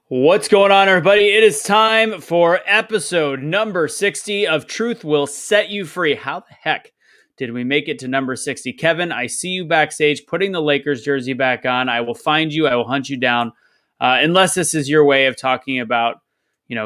What's going on, everybody? It is time for episode number 60 of Truth Will Set You Free. How the heck did we make it to number 60? Kevin, I see you backstage putting the Lakers jersey back on. I will find you. I will hunt you down. Unless this is your way of talking about,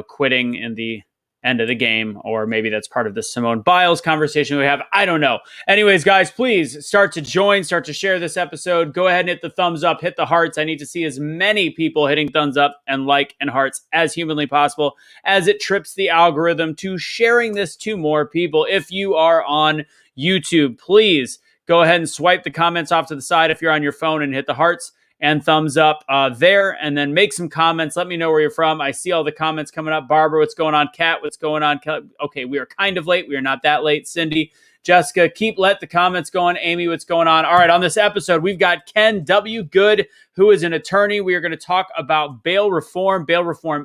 quitting in the end of the game, or maybe that's part of the Simone Biles conversation we have. I don't know. Anyways, guys, please start to share this episode. Go ahead and hit the thumbs up, hit the hearts. I need to see as many people hitting thumbs up and like and hearts as humanly possible, as it trips the algorithm to sharing this to more people. If you are on YouTube, please go ahead and swipe the comments off to the side if you're on your phone and hit the hearts and thumbs up there, and then make some comments. Let me know where you're from. I see all the comments coming up. Barbara, what's going on? Kat, what's going on? Okay, we are kind of late. We are not that late. Cindy, Jessica, let the comments going. Amy, what's going on? All right, on this episode, we've got Ken W. Good, who is an attorney. We are going to talk about bail reform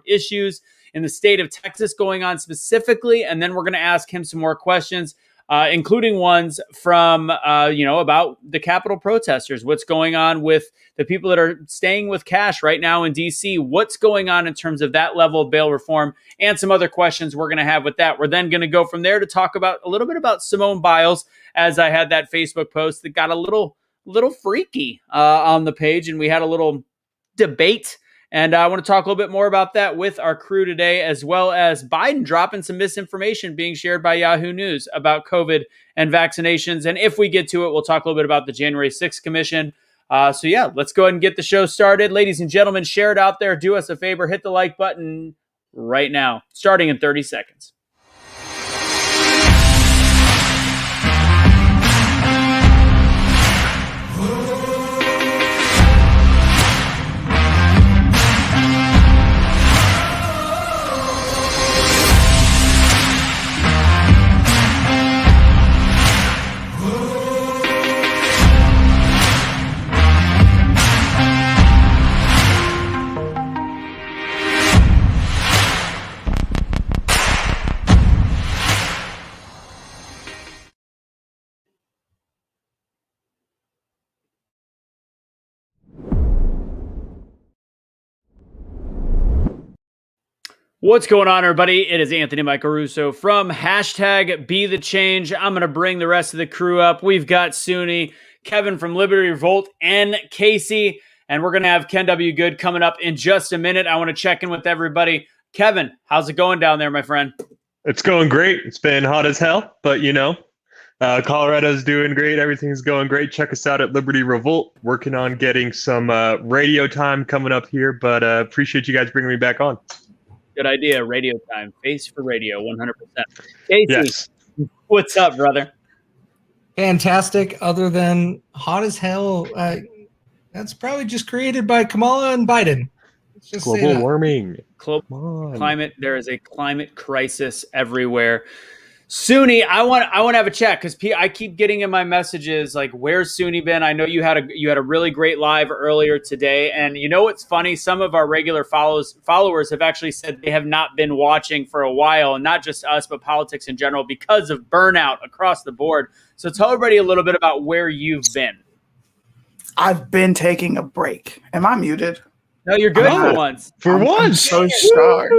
issues in the state of Texas going on specifically, and then we're going to ask him some more questions, including ones from, about the Capitol protesters. What's going on with the people that are staying with cash right now in D.C.? What's going on in terms of that level of bail reform, and some other questions we're going to have with that. We're then going to go from there to talk about a little bit about Simone Biles, as I had that Facebook post that got a little freaky on the page, and we had a little debate. And I want to talk a little bit more about that with our crew today, as well as Biden dropping some misinformation being shared by Yahoo News about COVID and vaccinations. And if we get to it, we'll talk a little bit about the January 6th commission. Let's go ahead and get the show started. Ladies and gentlemen, share it out there. Do us a favor. Hit the like button right now, starting in 30 seconds. What's going on, everybody? It is Anthony Michael Russo from hashtag BetheChange. I'm going to bring the rest of the crew up. We've got Suni, Kevin from Liberty Revolt, and Casey. And we're going to have Ken W. Good coming up in just a minute. I want to check in with everybody. Kevin, how's it going down there, my friend? It's going great. It's been hot as hell, but Colorado's doing great. Everything's going great. Check us out at Liberty Revolt. Working on getting some radio time coming up here, but appreciate you guys bringing me back on. Good idea. Radio time. Face for radio, 100%. Casey, yes. What's up, brother? Fantastic. Other than hot as hell, that's probably just created by Kamala and Biden. Let's just global warming. Climate. There is a climate crisis everywhere. Suni, I want to have a chat because I keep getting in my messages like, "Where's Suni been?" I know you had a really great live earlier today, and you know what's funny? Some of our regular followers have actually said they have not been watching for a while, and not just us, but politics in general, because of burnout across the board. So tell everybody a little bit about where you've been. I've been taking a break. Am I muted? No, you're good for once. I'm so sorry.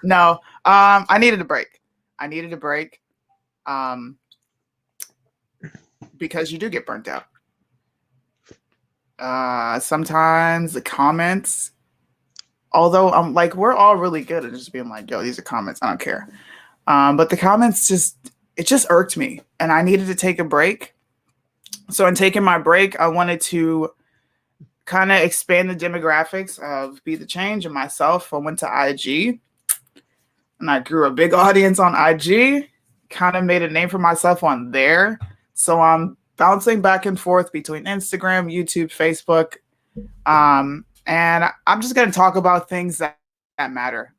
No. I needed a break. Because you do get burnt out. Sometimes the comments, although I'm like, we're all really good at just being like, yo, these are comments, I don't care. But the comments it just irked me, and I needed to take a break. So in taking my break, I wanted to kind of expand the demographics of BetheChange and myself. I went to IG. And I grew a big audience on IG, kind of made a name for myself on there. So I'm bouncing back and forth between Instagram, YouTube, Facebook. And I'm just going to talk about things that matter.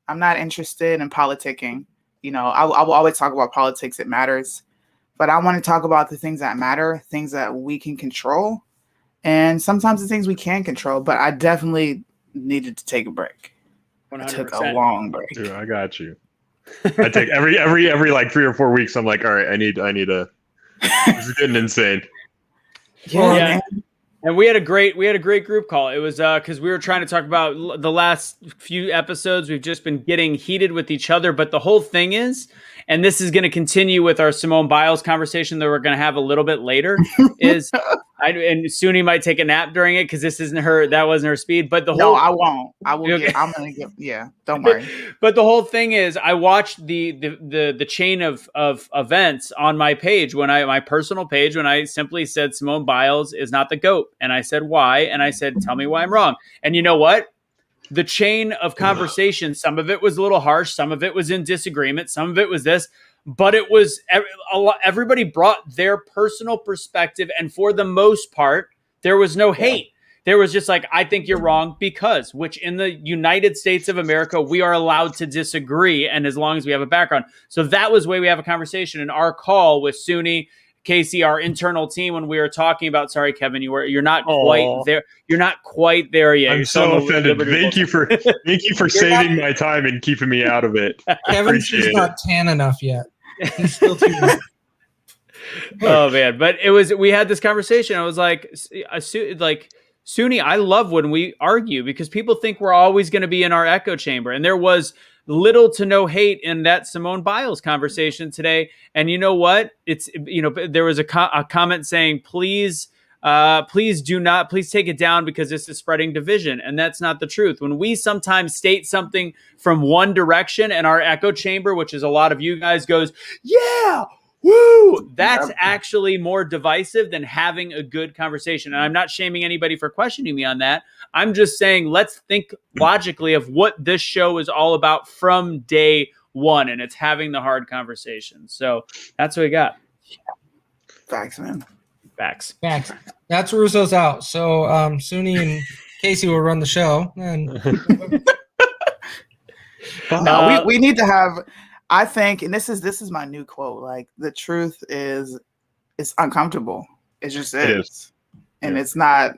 I'm not interested in politicking. I will always talk about politics. It matters. But I want to talk about the things that matter, things that we can control. And sometimes the things we can't control. But I definitely needed to take a break. 100%. I took a long break. Dude, I got you. I take every like 3 or 4 weeks. I'm like, all right, I need a. This is getting insane. Yeah. And we had a great group call. It was because we were trying to talk about the last few episodes. We've just been getting heated with each other, but the whole thing is, and this is going to continue with our Simone Biles conversation that we're going to have a little bit later, is and Suni might take a nap during it because this isn't her. That wasn't her speed. But No, I won't. I will. I'm gonna give. Yeah, don't worry. But the whole thing is, I watched the chain of events on my page my personal page when I simply said Simone Biles is not the GOAT, and I said why, and I said tell me why I'm wrong. And you know what? The chain of conversation, some of it was a little harsh, some of it was in disagreement, some of it was this, but it was everybody brought their personal perspective, and for the most part, there was no hate. There was just like, I think you're wrong because, which in the United States of America, we are allowed to disagree, and as long as we have a background. So that was the way we have a conversation. In our call with Suni, Casey, our internal team, when we were talking about, sorry, Kevin, you're not quite there. You're not quite there yet. I'm so offended. Thank you for saving my time and keeping me out of it. Kevin's just not tan enough yet. He's still too young. Oh man, but we had this conversation. I was like Suni, I love when we argue because people think we're always going to be in our echo chamber. And there was little to no hate in that Simone Biles conversation today. And you know what? There was a comment saying, please take it down because this is spreading division. And that's not the truth. When we sometimes state something from one direction and our echo chamber, which is a lot of you guys, goes, yeah, woo! That's actually more divisive than having a good conversation. And I'm not shaming anybody for questioning me on that. I'm just saying, let's think logically of what this show is all about from day one. And it's having the hard conversation. So that's what we got. Facts, man. Facts. That's Russo's out. So Suni and Casey will run the show. And we need to have, I think, and this is my new quote, like the truth is uncomfortable. It just is. It is. And it's not,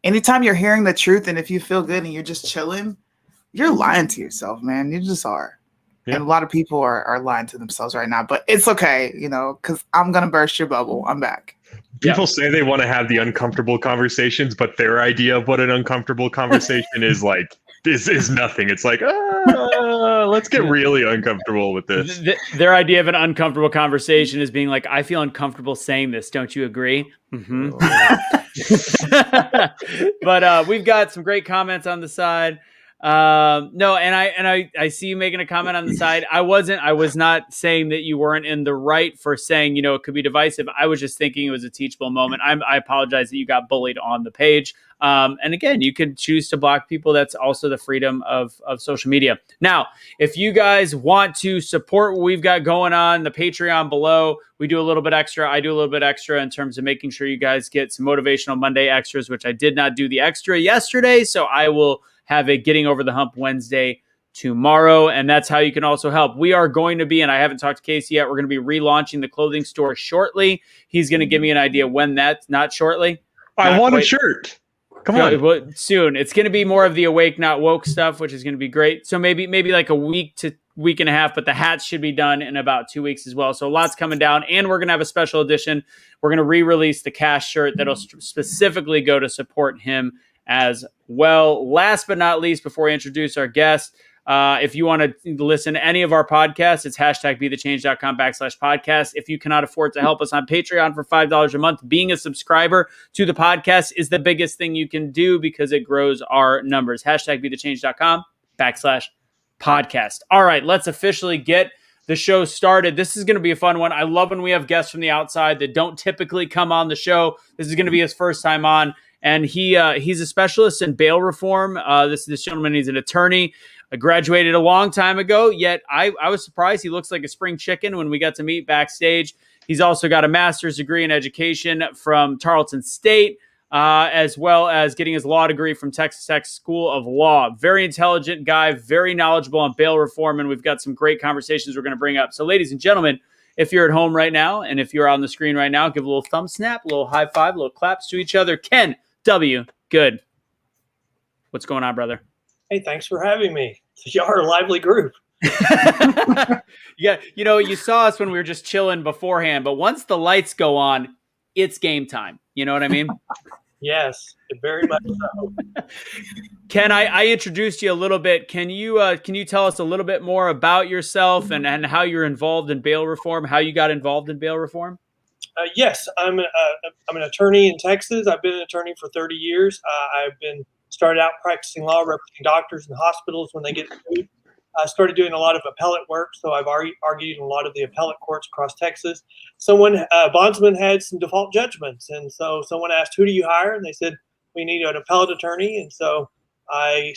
anytime you're hearing the truth and if you feel good and you're just chilling, you're lying to yourself, man. You just are. Yeah. And a lot of people are lying to themselves right now, but it's okay, because I'm going to burst your bubble. I'm back. People say they want to have the uncomfortable conversations, but their idea of what an uncomfortable conversation is like is nothing. It's like, let's get really uncomfortable with this. Their idea of an uncomfortable conversation is being like, I feel uncomfortable saying this. Don't you agree? Mm-hmm. But we've got some great comments on the side. No, and I see you making a comment on the side. I was not saying that you weren't in the right for saying, it could be divisive. I was just thinking it was a teachable moment. I apologize that you got bullied on the page. And again, you could choose to block people. That's also the freedom of social media. Now, if you guys want to support what we've got going on, the Patreon below, we do a little bit extra. I do a little bit extra in terms of making sure you guys get some Motivational Monday extras, which I did not do the extra yesterday. So I will have a Getting Over the Hump Wednesday tomorrow, and that's how you can also help. We are going to be, and I haven't talked to Casey yet, we're going to be relaunching the clothing store shortly. He's going to give me an idea when that's not shortly. I want a shirt. Come on. Soon. It's going to be more of the Awake Not Woke stuff, which is going to be great. So maybe like a week to week and a half, but the hats should be done in about 2 weeks as well. So lots coming down, and we're going to have a special edition. We're going to re-release the Cash shirt that'll specifically go to support him as well. Last but not least, before we introduce our guest, if you want to listen to any of our podcasts, it's #BetheChange.com/podcast. If you cannot afford to help us on Patreon for $5 a month, being a subscriber to the podcast is the biggest thing you can do because it grows our numbers. #BetheChange.com/podcast. All right, let's officially get the show started. This is going to be a fun one. I love when we have guests from the outside that don't typically come on the show. This is going to be his first time on. And he's a specialist in bail reform. This gentleman, he's an attorney. I graduated a long time ago, yet I was surprised. He looks like a spring chicken when we got to meet backstage. He's also got a master's degree in education from Tarleton State, as well as getting his law degree from Texas Tech School of Law. Very intelligent guy, very knowledgeable on bail reform, and we've got some great conversations we're going to bring up. So, ladies and gentlemen, if you're at home right now, and if you're on the screen right now, give a little thumb snap, a little high five, a little claps to each other. Ken W. Good. What's going on, brother? Hey, thanks for having me. Y'all are a lively group. Yeah, you saw us when we were just chilling beforehand, but once the lights go on, it's game time. You know what I mean? Yes, very much so. Ken, I introduced you a little bit. Can you tell us a little bit more about yourself and how you're involved in bail reform, how you got involved in bail reform? Yes, I'm an attorney in Texas. I've been an attorney for 30 years. I've been started out practicing law, representing doctors and hospitals when they get sued. I started doing a lot of appellate work, so I've argued in a lot of the appellate courts across Texas. Bondsman had some default judgments, and so someone asked, "Who do you hire?" And they said, "We need an appellate attorney." And so I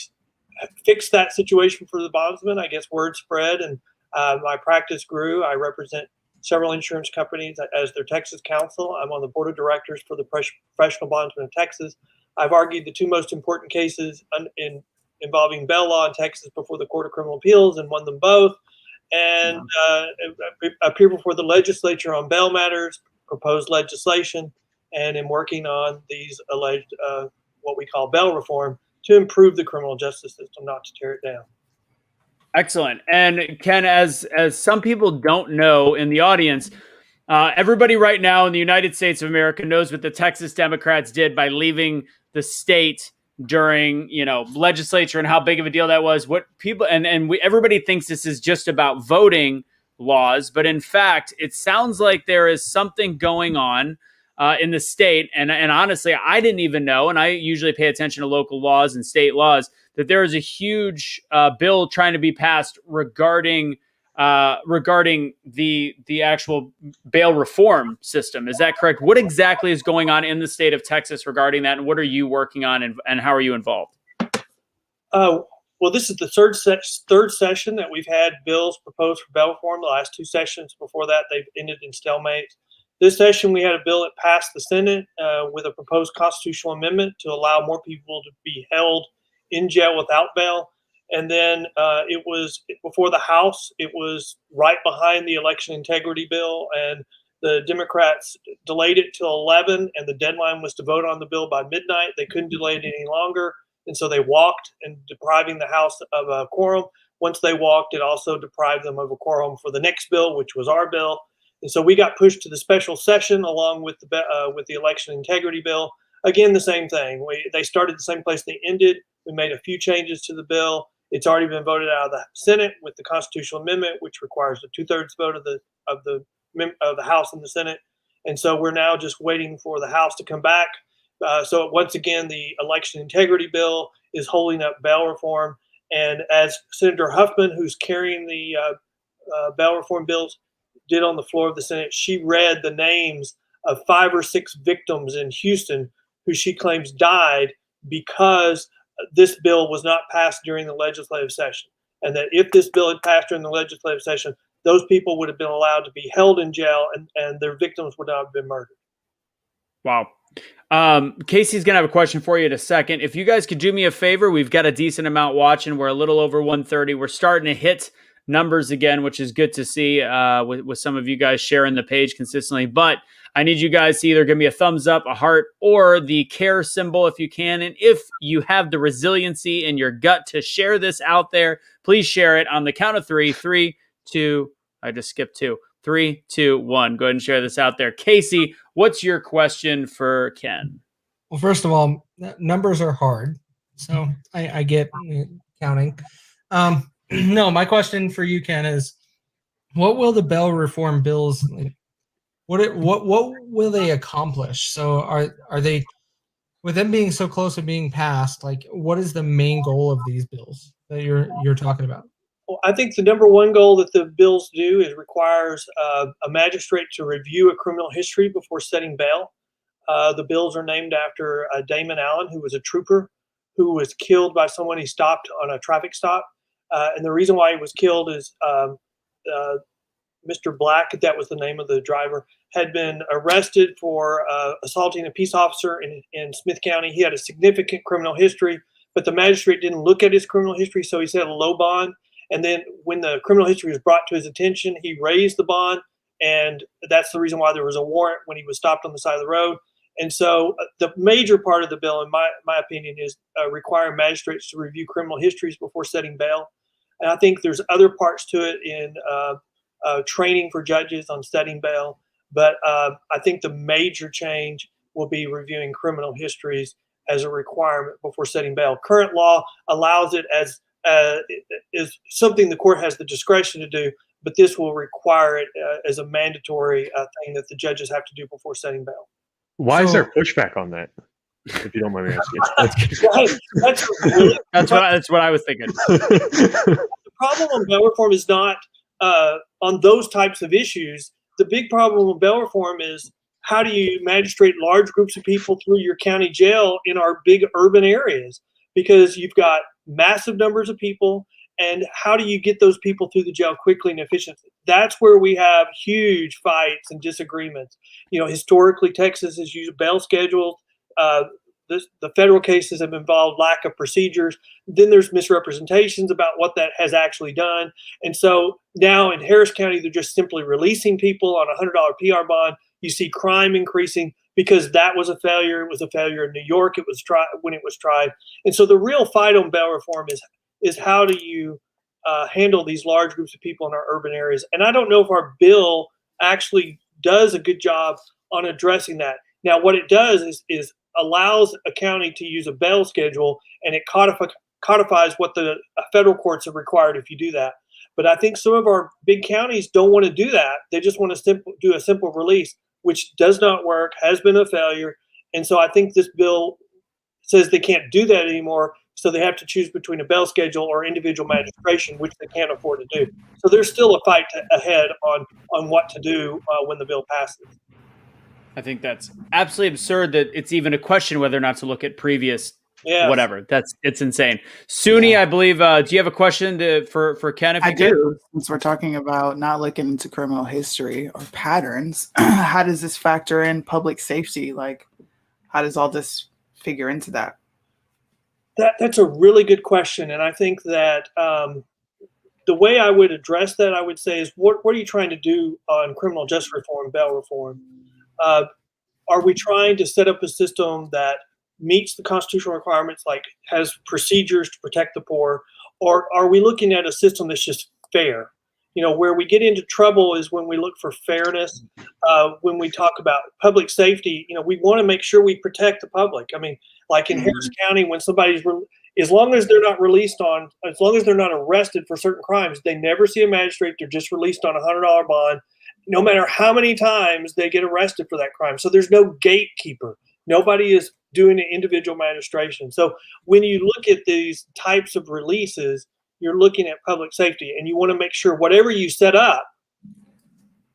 fixed that situation for the bondsman. I guess word spread, and my practice grew. I represent several insurance companies as their Texas counsel. I'm on the board of directors for the Professional Bondsmen of Texas. I've argued the two most important cases involving bail law in Texas before the Court of Criminal Appeals and won them both. And appear before the legislature on bail matters, proposed legislation, and am working on these alleged what we call bail reform to improve the criminal justice system, not to tear it down. Excellent. And Ken, as some people don't know in the audience, everybody right now in the United States of America knows what the Texas Democrats did by leaving the state during, legislature and how big of a deal that was. What people everybody thinks this is just about voting laws, but in fact, it sounds like there is something going on in the state. And honestly, I didn't even know, and I usually pay attention to local laws and state laws, that there is a huge bill trying to be passed regarding the actual bail reform system. Is that correct? What exactly is going on in the state of Texas regarding that, and what are you working on, and how are you involved? Well, this is the third session that we've had bills proposed for bail reform. The last two sessions before that, they've ended in stalemate. This session, we had a bill that passed the Senate with a proposed constitutional amendment to allow more people to be held in jail without bail. And then it was before the House. It was right behind the election integrity bill, and the Democrats delayed it till 11, and the deadline was to vote on the bill by midnight. They couldn't delay it any longer, and so they walked, and depriving the House of a quorum. Once they walked, it also deprived them of a quorum for the next bill, which was our bill. And so we got pushed to the special session along with the election integrity bill. Again, the same thing. They started the same place they ended. We made a few changes to the bill. It's already been voted out of the Senate with the constitutional amendment, which requires a 2/3 vote of the House and the Senate. And so we're now just waiting for the House to come back. So once again, the election integrity bill is holding up bail reform. And as Senator Huffman, who's carrying the bail reform bills, did on the floor of the Senate, she read the names of 5 or 6 victims in Houston who she claims died because this bill was not passed during the legislative session. And that if this bill had passed during the legislative session, those people would have been allowed to be held in jail, and their victims would not have been murdered. Wow. Casey's going to have a question for you in a second. If you guys could do me a favor, we've got a decent amount watching. We're a little over 130. We're starting to hit numbers again, which is good to see with some of you guys sharing the page consistently. But I need you guys to either give me a thumbs up, a heart, or the care symbol if you can. And if you have the resiliency in your gut to share this out there, please share it on the count of 3. 3, 2, I just skipped 2. 3, 2, 1. Go ahead and share this out there. Casey, what's your question for Ken? Well, first of all, numbers are hard, so I get counting. No, my question for you, Ken, is what will the bail reform bills, what will they accomplish? So are they, with them being so close to being passed, like what is the main goal of these bills that you're talking about? Well, I think the number one goal that the bills do is requires a magistrate to review a criminal history before setting bail. The bills are named after Damon Allen, who was a trooper who was killed by someone he stopped on a traffic stop. And the reason why he was killed is Mr. Black, that was the name of the driver, had been arrested for assaulting a peace officer in Smith County. He had a significant criminal history, but the magistrate didn't look at his criminal history, so he set a low bond. And then when the criminal history was brought to his attention, he raised the bond, and that's the reason why there was a warrant when he was stopped on the side of the road. And so the major part of the bill, in my opinion, is requiring magistrates to review criminal histories before setting bail. And I think there's other parts to it in training for judges on setting bail. But I think the major change will be reviewing criminal histories as a requirement before setting bail. Current law allows it as is something the court has the discretion to do, but this will require it as a mandatory thing that the judges have to do before setting bail. Why is there pushback on that? If you don't mind me asking. That's what I was thinking. The problem on bail reform is not on those types of issues. The big problem with bail reform is how do you magistrate large groups of people through your county jail in our big urban areas? Because you've got massive numbers of people, and how do you get those people through the jail quickly and efficiently? That's where we have huge fights and disagreements. Historically, Texas has used bail schedules. The federal cases have involved lack of procedures. Then there's misrepresentations about what that has actually done. And so now in Harris County, they're just simply releasing people on a $100 PR bond. You see crime increasing because that was a failure. It was a failure in New York. It was tried when it was tried. And so the real fight on bail reform is how do you handle these large groups of people in our urban areas? And I don't know if our bill actually does a good job on addressing that. Now, what it does is allows a county to use a bail schedule, and it codifies what the federal courts have required if you do that. But I think some of our big counties don't want to do that. They just want to do a simple release, which does not work, has been a failure. And so I think this bill says they can't do that anymore. So they have to choose between a bail schedule or individual magistration, which they can't afford to do. So there's still a fight ahead on what to do when the bill passes. I think that's absolutely absurd that it's even a question whether or not to look at previous whatever. It's insane. Suni, I believe, do you have a question for Ken? If I you can? do. Since we're talking about not looking into criminal history or patterns, how does this factor in public safety? Like, how does all this figure into that? That's a really good question. And I think that the way I would address that, I would say, is what are you trying to do on criminal justice reform, bail reform? Are we trying to set up a system that meets the constitutional requirements, like has procedures to protect the poor, or are we looking at a system that's just fair? Where we get into trouble is when we look for fairness. When we talk about public safety, we want to make sure we protect the public. I mean, like in Harris County, when somebody's as long as they're not arrested for certain crimes, they never see a magistrate. They're just released on a $100 bond, no matter how many times they get arrested for that crime. So there's no gatekeeper. Nobody is doing an individual magistration. So when you look at these types of releases, you're looking at public safety, and you want to make sure whatever you set up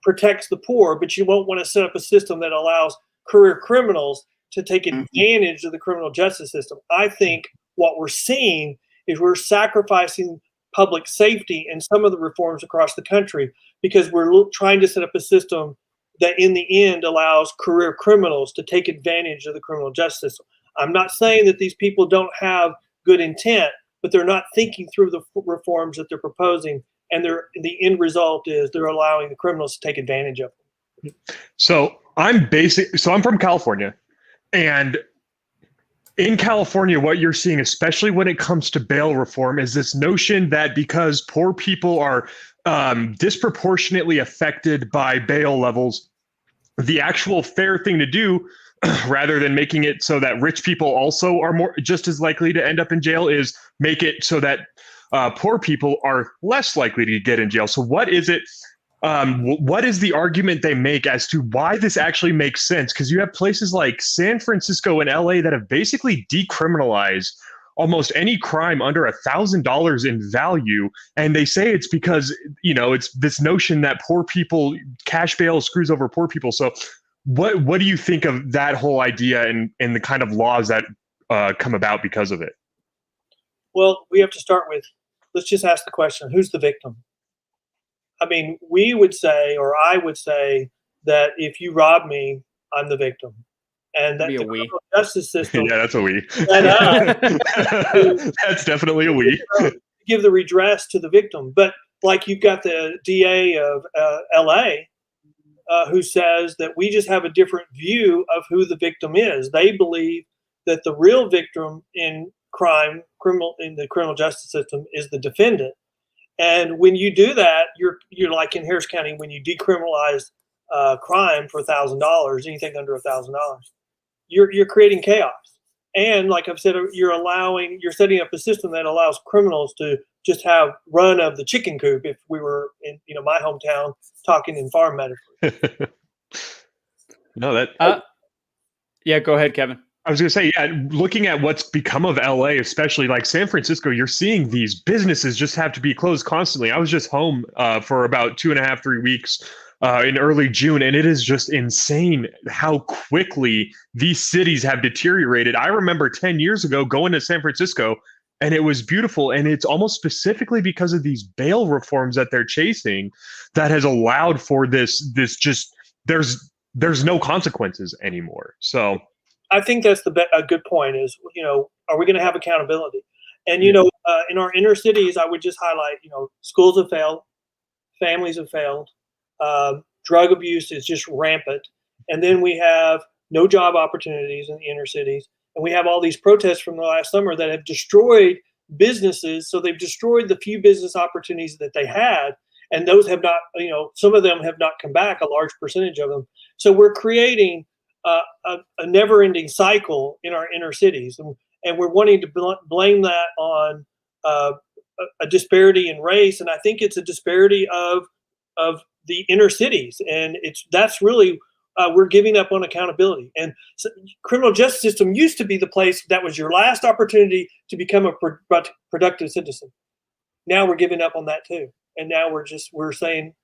protects the poor, but you won't want to set up a system that allows career criminals to take advantage of the criminal justice system. I think what we're seeing is we're sacrificing public safety in some of the reforms across the country because we're trying to set up a system that in the end allows career criminals to take advantage of the criminal justice system. I'm not saying that these people don't have good intent, but they're not thinking through the reforms that they're proposing, and the end result is they're allowing the criminals to take advantage of them. So I'm from California, and in California, what you're seeing, especially when it comes to bail reform, is this notion that because poor people are disproportionately affected by bail levels, the actual fair thing to do, rather than making it so that rich people also are just as likely to end up in jail, is make it so that poor people are less likely to get in jail. So what is it? What is the argument they make as to why this actually makes sense? Because you have places like San Francisco and LA that have basically decriminalized almost any crime under $1,000 in value. And they say it's because, it's this notion that poor people, cash bail screws over poor people. So what do you think of that whole idea and the kind of laws that come about because of it? Well, we have to start with, let's just ask the question, who's the victim? I mean, we would say, or I would say, that if you rob me, I'm the victim. And that the criminal justice system... Yeah, that's a we. And, that's definitely a we. Give the redress to the victim. But like you've got the DA of L.A., who says that we just have a different view of who the victim is. They believe that the real victim in the criminal justice system is the defendant. And when you do that, you're like in Harris County when you decriminalize crime for $1,000, anything under $1,000. you're creating chaos. And like I've said, you're setting up a system that allows criminals to just have run of the chicken coop. If we were in, my hometown talking in farm metaphor. No, that. Yeah, go ahead, Kevin. I was going to say, yeah, looking at what's become of LA, especially like San Francisco, you're seeing these businesses just have to be closed constantly. I was just home for about 2.5, 3 weeks in early June, and it is just insane how quickly these cities have deteriorated. I remember 10 years ago going to San Francisco, and it was beautiful. And it's almost specifically because of these bail reforms that they're chasing that has allowed for this just, there's no consequences anymore. So I think that's a good point is, are we going to have accountability? And, in our inner cities, I would just highlight, schools have failed, families have failed, drug abuse is just rampant. And then we have no job opportunities in the inner cities. And we have all these protests from the last summer that have destroyed businesses. So they've destroyed the few business opportunities that they had. And those have not, some of them have not come back, a large percentage of them. So we're creating a never-ending cycle in our inner cities, and we're wanting to blame that on a disparity in race, and I think it's a disparity of the inner cities, and that's really we're giving up on accountability. And so, criminal justice system used to be the place that was your last opportunity to become a productive citizen. Now we're giving up on that too, and now we're saying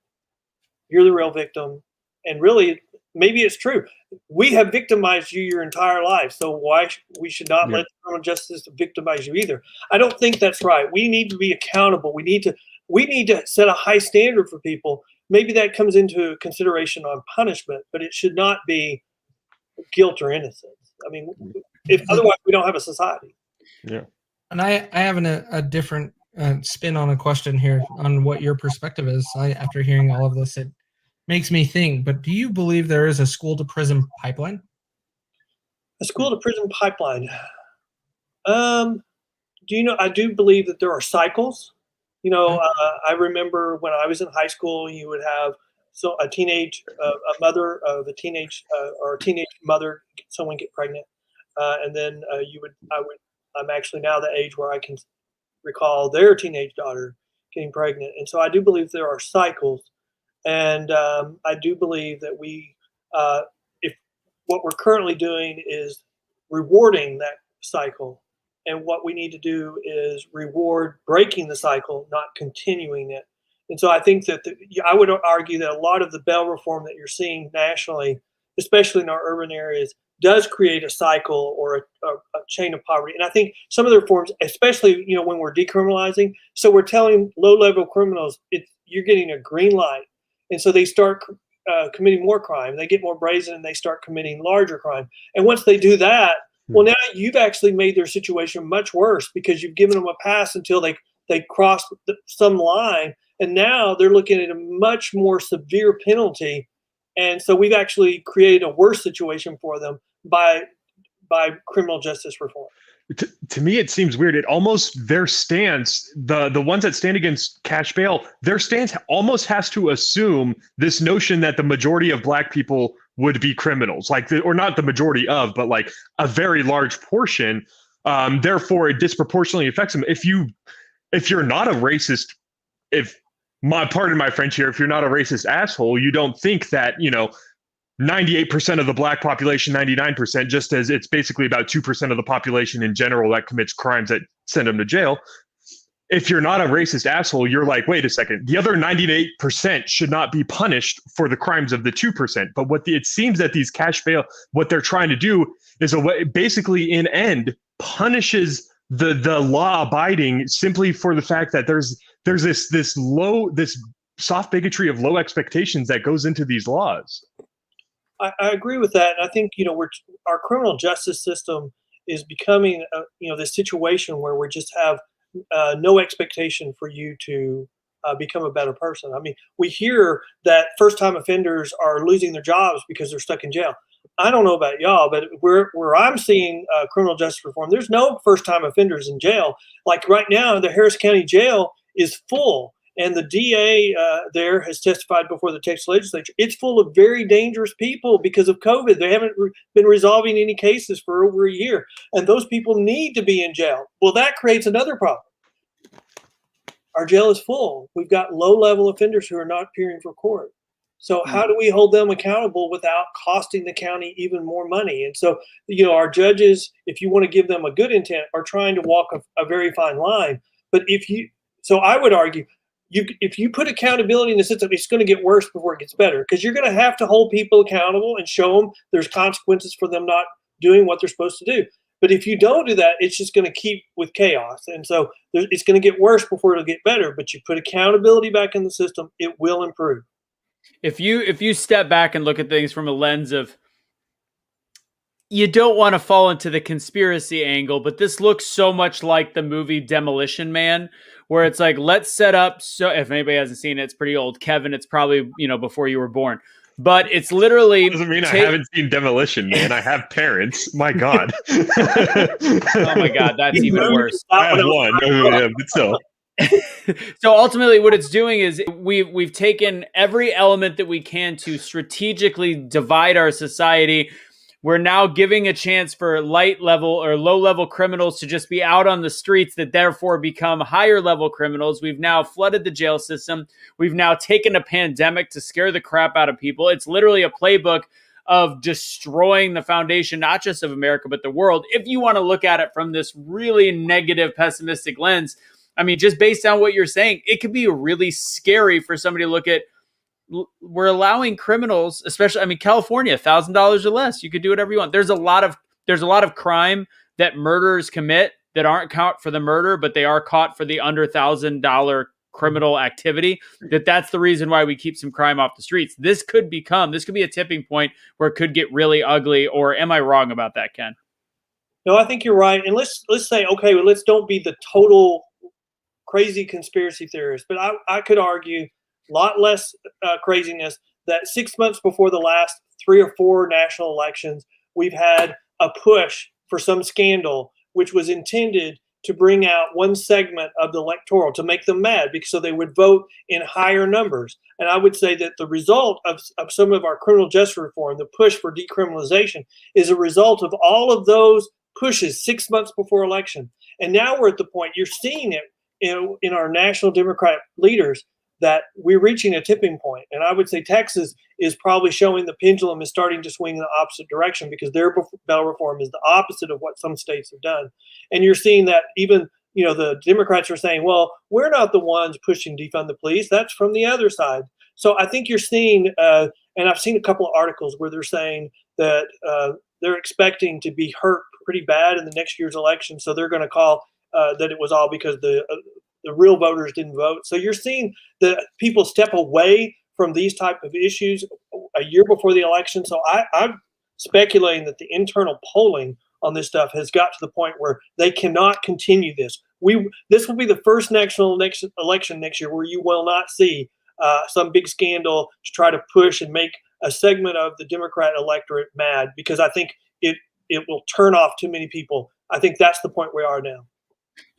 you're the real victim, and really. Maybe it's true. We have victimized you your entire life, so why we should not let the criminal justice system victimize you either? I don't think that's right. We need to be accountable. We need to set a high standard for people. Maybe that comes into consideration on punishment, but it should not be guilt or innocence. I mean, if otherwise we don't have a society. Yeah. And I have a different spin on a question here on what your perspective is. After hearing all of this, it makes me think, but do you believe there is a school to prison pipeline? A school to prison pipeline. I do believe that there are cycles. I remember when I was in high school, you would have a mother of a teenage or a teenage mother, someone get pregnant, and then I'm actually now the age where I can recall their teenage daughter getting pregnant, and so I do believe there are cycles. And I do believe that if what we're currently doing is rewarding that cycle, and what we need to do is reward breaking the cycle, not continuing it. And so I think that I would argue that a lot of the bail reform that you're seeing nationally, especially in our urban areas, does create a cycle or a chain of poverty. And I think some of the reforms, especially when we're decriminalizing, so we're telling low-level criminals you're getting a green light. And so they start committing more crime. They get more brazen and they start committing larger crime. And once they do that, well, now you've actually made their situation much worse because you've given them a pass until they cross some line. And now they're looking at a much more severe penalty. And so we've actually created a worse situation for them by criminal justice reform. To me, it seems weird. It almost, their stance, the ones that stand against cash bail, their stance almost has to assume this notion that the majority of Black people would be criminals, or not the majority of, but like a very large portion. Therefore, it disproportionately affects them. If you're not a racist, pardon my French here, if you're not a racist asshole, you don't think that 98% of the Black population, 99%, just as it's basically about 2% of the population in general that commits crimes that send them to jail. If you're not a racist asshole, you're like, wait a second, the other 98% should not be punished for the crimes of the 2%. But it seems that these cash bail, what they're trying to do is basically in end punishes the law abiding simply for the fact that there's this soft bigotry of low expectations that goes into these laws. I agree with that. And I think, our criminal justice system is becoming, this situation where we just have no expectation for you to become a better person. I mean, we hear that first-time offenders are losing their jobs because they're stuck in jail. I don't know about y'all, but where I'm seeing criminal justice reform, there's no first-time offenders in jail. Like right now, the Harris County Jail is full. And the DA there has testified before the Texas legislature. It's full of very dangerous people because of COVID. They haven't been resolving any cases for over a year. And those people need to be in jail. Well, that creates another problem. Our jail is full. We've got low-level offenders who are not appearing for court. So how do we hold them accountable without costing the county even more money? And so, our judges, if you want to give them a good intent, are trying to walk a very fine line. But so I would argue, if you put accountability in the system, it's going to get worse before it gets better, because you're going to have to hold people accountable and show them there's consequences for them not doing what they're supposed to do. But if you don't do that, it's just going to keep with chaos. And so it's going to get worse before it'll get better. But you put accountability back in the system, it will improve. If you step back and look at things from a lens of, you don't want to fall into the conspiracy angle, but this looks so much like the movie Demolition Man, where it's like, let's set up. So if anybody hasn't seen it, it's pretty old. Kevin, it's probably, before you were born. But it's literally... Doesn't mean I haven't seen Demolition Man. I have parents. My God. Oh my God, that's even worse. I have one. But still. So ultimately what it's doing is we've taken every element that we can to strategically divide our society. We're now giving a chance for light level or low level criminals to just be out on the streets that therefore become higher level criminals. We've now flooded the jail system. We've now taken a pandemic to scare the crap out of people. It's literally a playbook of destroying the foundation, not just of America, but the world. If you want to look at it from this really negative, pessimistic lens, I mean, just based on what you're saying, it could be really scary for somebody to look at. We're allowing criminals, especially, California, $1,000 or less. You could do whatever you want. There's a lot of crime that murderers commit that aren't caught for the murder, but they are caught for the under $1,000 criminal activity. That's the reason why we keep some crime off the streets. This could be a tipping point where it could get really ugly. Or am I wrong about that, Ken? No, I think you're right. And let's say, okay, well, let's don't be the total crazy conspiracy theorist, but I could argue a lot less craziness that 6 months before the last 3 or 4 national elections, we've had a push for some scandal, which was intended to bring out one segment of the electoral to make them mad, because so they would vote in higher numbers. And I would say that the result of some of our criminal justice reform, the push for decriminalization, is a result of all of those pushes 6 months before election. And now we're at the point, you're seeing it in our national Democratic leaders, that we're reaching a tipping point. And I would say Texas is probably showing the pendulum is starting to swing in the opposite direction, because their bail reform is the opposite of what some states have done. And you're seeing that even, the Democrats are saying, well, we're not the ones pushing defund the police. That's from the other side. So I think you're seeing, and I've seen a couple of articles where they're saying that they're expecting to be hurt pretty bad in the next year's election. So they're going to call that it was all because the real voters didn't vote. So you're seeing that people step away from these type of issues a year before the election. So I'm speculating that the internal polling on this stuff has got to the point where they cannot continue this. This will be the first national election next year where you will not see some big scandal to try to push and make a segment of the Democrat electorate mad, because I think it will turn off too many people. I think that's the point we are now.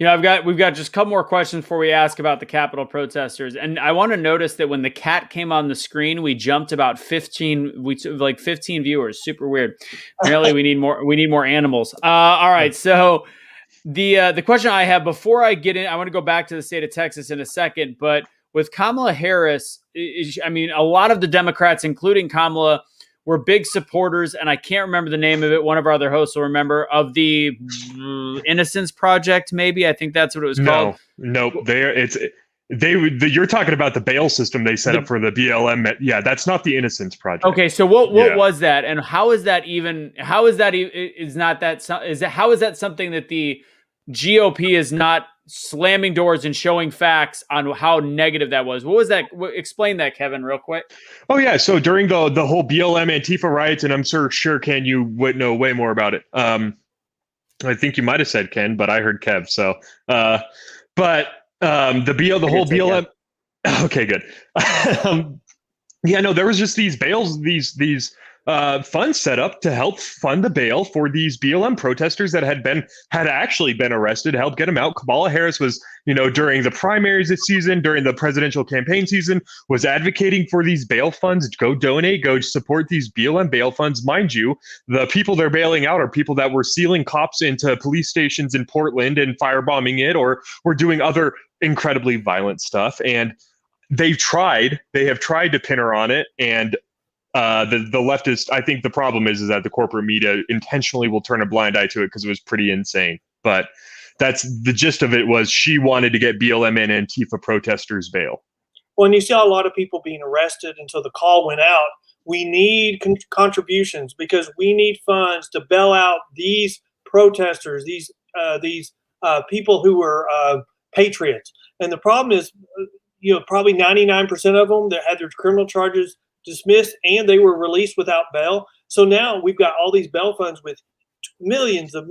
We've got just a couple more questions before we ask about the Capitol protesters. And I want to notice that when the cat came on the screen, we jumped about 15 viewers. Super weird. Apparently we need more animals. All right. So the question I have before I get in, I want to go back to the state of Texas in a second, but with Kamala Harris, a lot of the Democrats, including Kamala, were big supporters, and I can't remember the name of it. One of our other hosts will remember, of the Innocence Project. Maybe I think that's what it was called. No, you're talking about the bail system they set up for the BLM. Yeah, that's not the Innocence Project. Okay, so what was that, and how is that something that the GOP is not slamming doors and showing facts on how negative that was? What was that? Explain that, Kevin, real quick. Oh yeah, so during the whole BLM Antifa riots, and I'm sure Ken, you would know way more about it. I think you might have said Ken, but I heard Kev. So, the whole BLM. Okay, good. Yeah, no, there was just these bails, these funds set up to help fund the bail for these BLM protesters that had actually been arrested, help get them out. Kamala Harris was, during the primaries this season, during the presidential campaign season, was advocating for these bail funds. Go donate, go support these BLM bail funds. Mind you, the people they're bailing out are people that were sealing cops into police stations in Portland and firebombing it, or were doing other incredibly violent stuff. And they have tried to pin her on it. And the leftist, I think the problem is that the corporate media intentionally will turn a blind eye to it because it was pretty insane. But that's the gist of it. Was she wanted to get BLM and Antifa protesters bail. Well, and you saw a lot of people being arrested, and so the call went out. We need contributions because we need funds to bail out these protesters, these people who were patriots. And the problem is, probably 99% of them that had their criminal charges dismissed and they were released without bail. So now we've got all these bail funds with millions of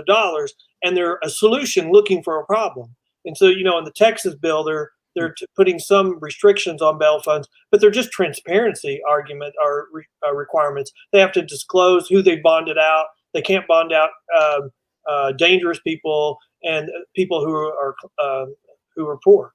dollars, and they're a solution looking for a problem. And so, in the Texas bill, they're putting some restrictions on bail funds, but they're just transparency argument or requirements. They have to disclose who they bonded out. They can't bond out dangerous people and people who are poor.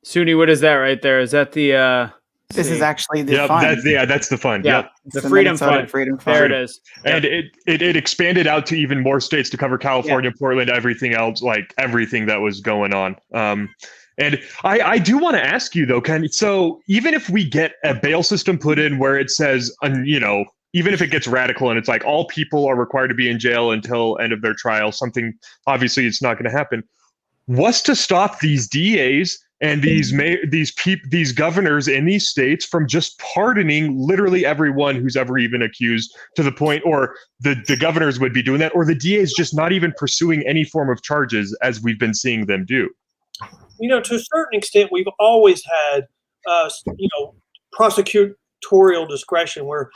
Suni, what is that right there? Is that the this is actually the fund. That's the fund. Yeah, Yep. the Freedom Fund. Freedom Fund. There it is. And it expanded out to even more states to cover California, Portland, everything else, like everything that was going on. And I do want to ask you though, Ken, so even if we get a bail system put in where it says, even if it gets radical and it's like all people are required to be in jail until end of their trial, something obviously it's not going to happen. What's to stop these DAs and these governors in these states from just pardoning literally everyone who's ever even accused, to the point, or the governors would be doing that, or the DAs just not even pursuing any form of charges as we've been seeing them do? To a certain extent, we've always had, prosecutorial discretion where,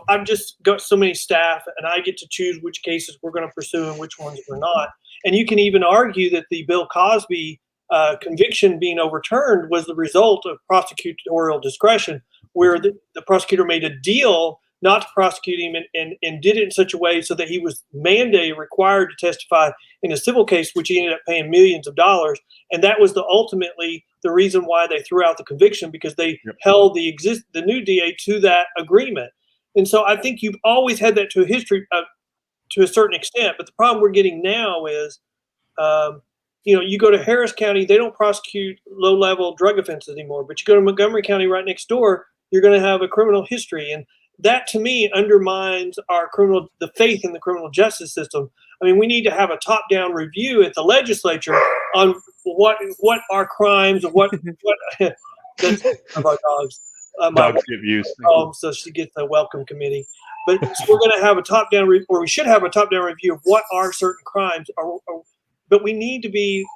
I've just got so many staff and I get to choose which cases we're going to pursue and which ones we're not. And you can even argue that the Bill Cosby conviction being overturned was the result of prosecutorial discretion, where the prosecutor made a deal not to prosecute him and did it in such a way so that he was mandated, required to testify in a civil case, which he ended up paying millions of dollars. And that was ultimately the reason why they threw out the conviction, because they held the new DA to that agreement. And so I think you've always had that to a history to a certain extent. But the problem we're getting now is, you go to Harris County, they don't prosecute low-level drug offenses anymore. But you go to Montgomery County right next door, you're going to have a criminal history. And that, to me, undermines the faith in the criminal justice system. I mean, we need to have a top-down review at the legislature on what are crimes and what that's of our dogs. Dogs get used. So she gets a welcome committee. But so we're going to have a top-down or we should have a top-down review of what are certain crimes. But we need to be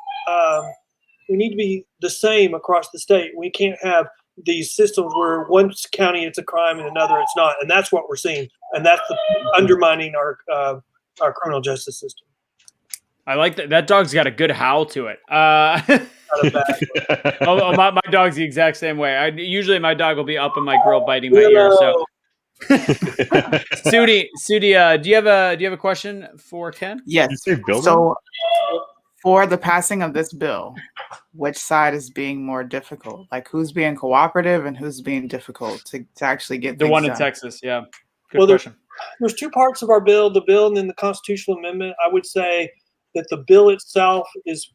the same across the state. We can't have these systems where one county it's a crime and another it's not, and that's what we're seeing, and that's undermining our criminal justice system. I like that. That dog's got a good howl to it. My dog's the exact same way. Usually my dog will be up in my grill biting my ear. So, Sudi, do you have a question for Ken? Yes. So, for the passing of this bill, which side is being more difficult? Like, who's being cooperative and who's being difficult to actually get the one in done? Texas? Yeah. Good question. There's two parts of our bill: the bill and then the constitutional amendment. I would say that the bill itself is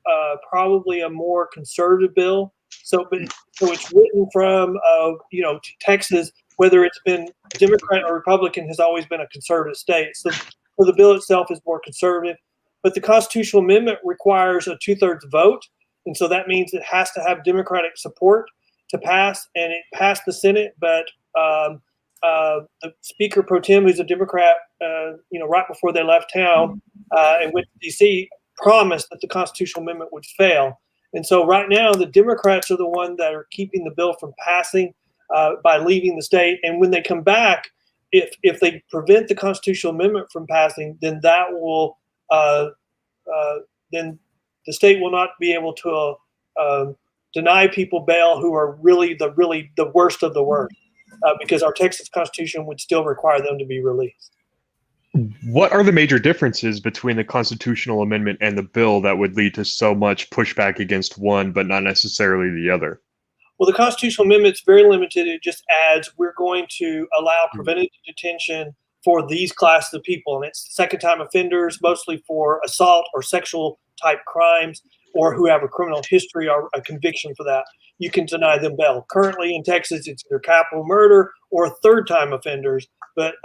probably a more conservative bill. So it's written from Texas, whether it's been Democrat or Republican, has always been a conservative state. So the bill itself is more conservative. But the constitutional amendment requires a 2/3 vote. And so that means it has to have Democratic support to pass. And it passed the Senate, but the Speaker Pro Tem, who's a Democrat, right before they left town and went to D.C., promised that the constitutional amendment would fail. And so right now, the Democrats are the one that are keeping the bill from passing by leaving the state. And when they come back, if they prevent the constitutional amendment from passing, then that will then the state will not be able to deny people bail who are really the worst of the worst. because our Texas Constitution would still require them to be released. What are the major differences between the constitutional amendment and the bill that would lead to so much pushback against one, but not necessarily the other? Well, the constitutional amendment is very limited. It just adds, we're going to allow preventative detention for these classes of people. And it's second-time offenders, mostly for assault or sexual type crimes, or who have a criminal history or a conviction for that. You can deny them bail. Currently in Texas, it's either capital murder or third-time offenders. But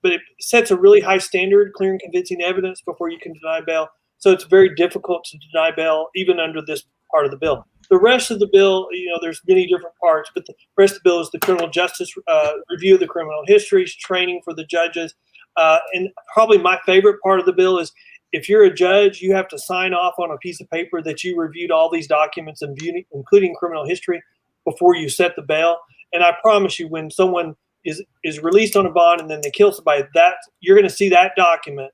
it sets a really high standard, clear and convincing evidence before you can deny bail. So it's very difficult to deny bail, even under this part of the bill. The rest of the bill, there's many different parts, but the rest of the bill is the criminal justice review of the criminal histories, training for the judges. And probably my favorite part of the bill is if you're a judge, you have to sign off on a piece of paper that you reviewed all these documents, including criminal history, before you set the bail. And I promise you, when someone is released on a bond and then they kill somebody, that you're going to see that document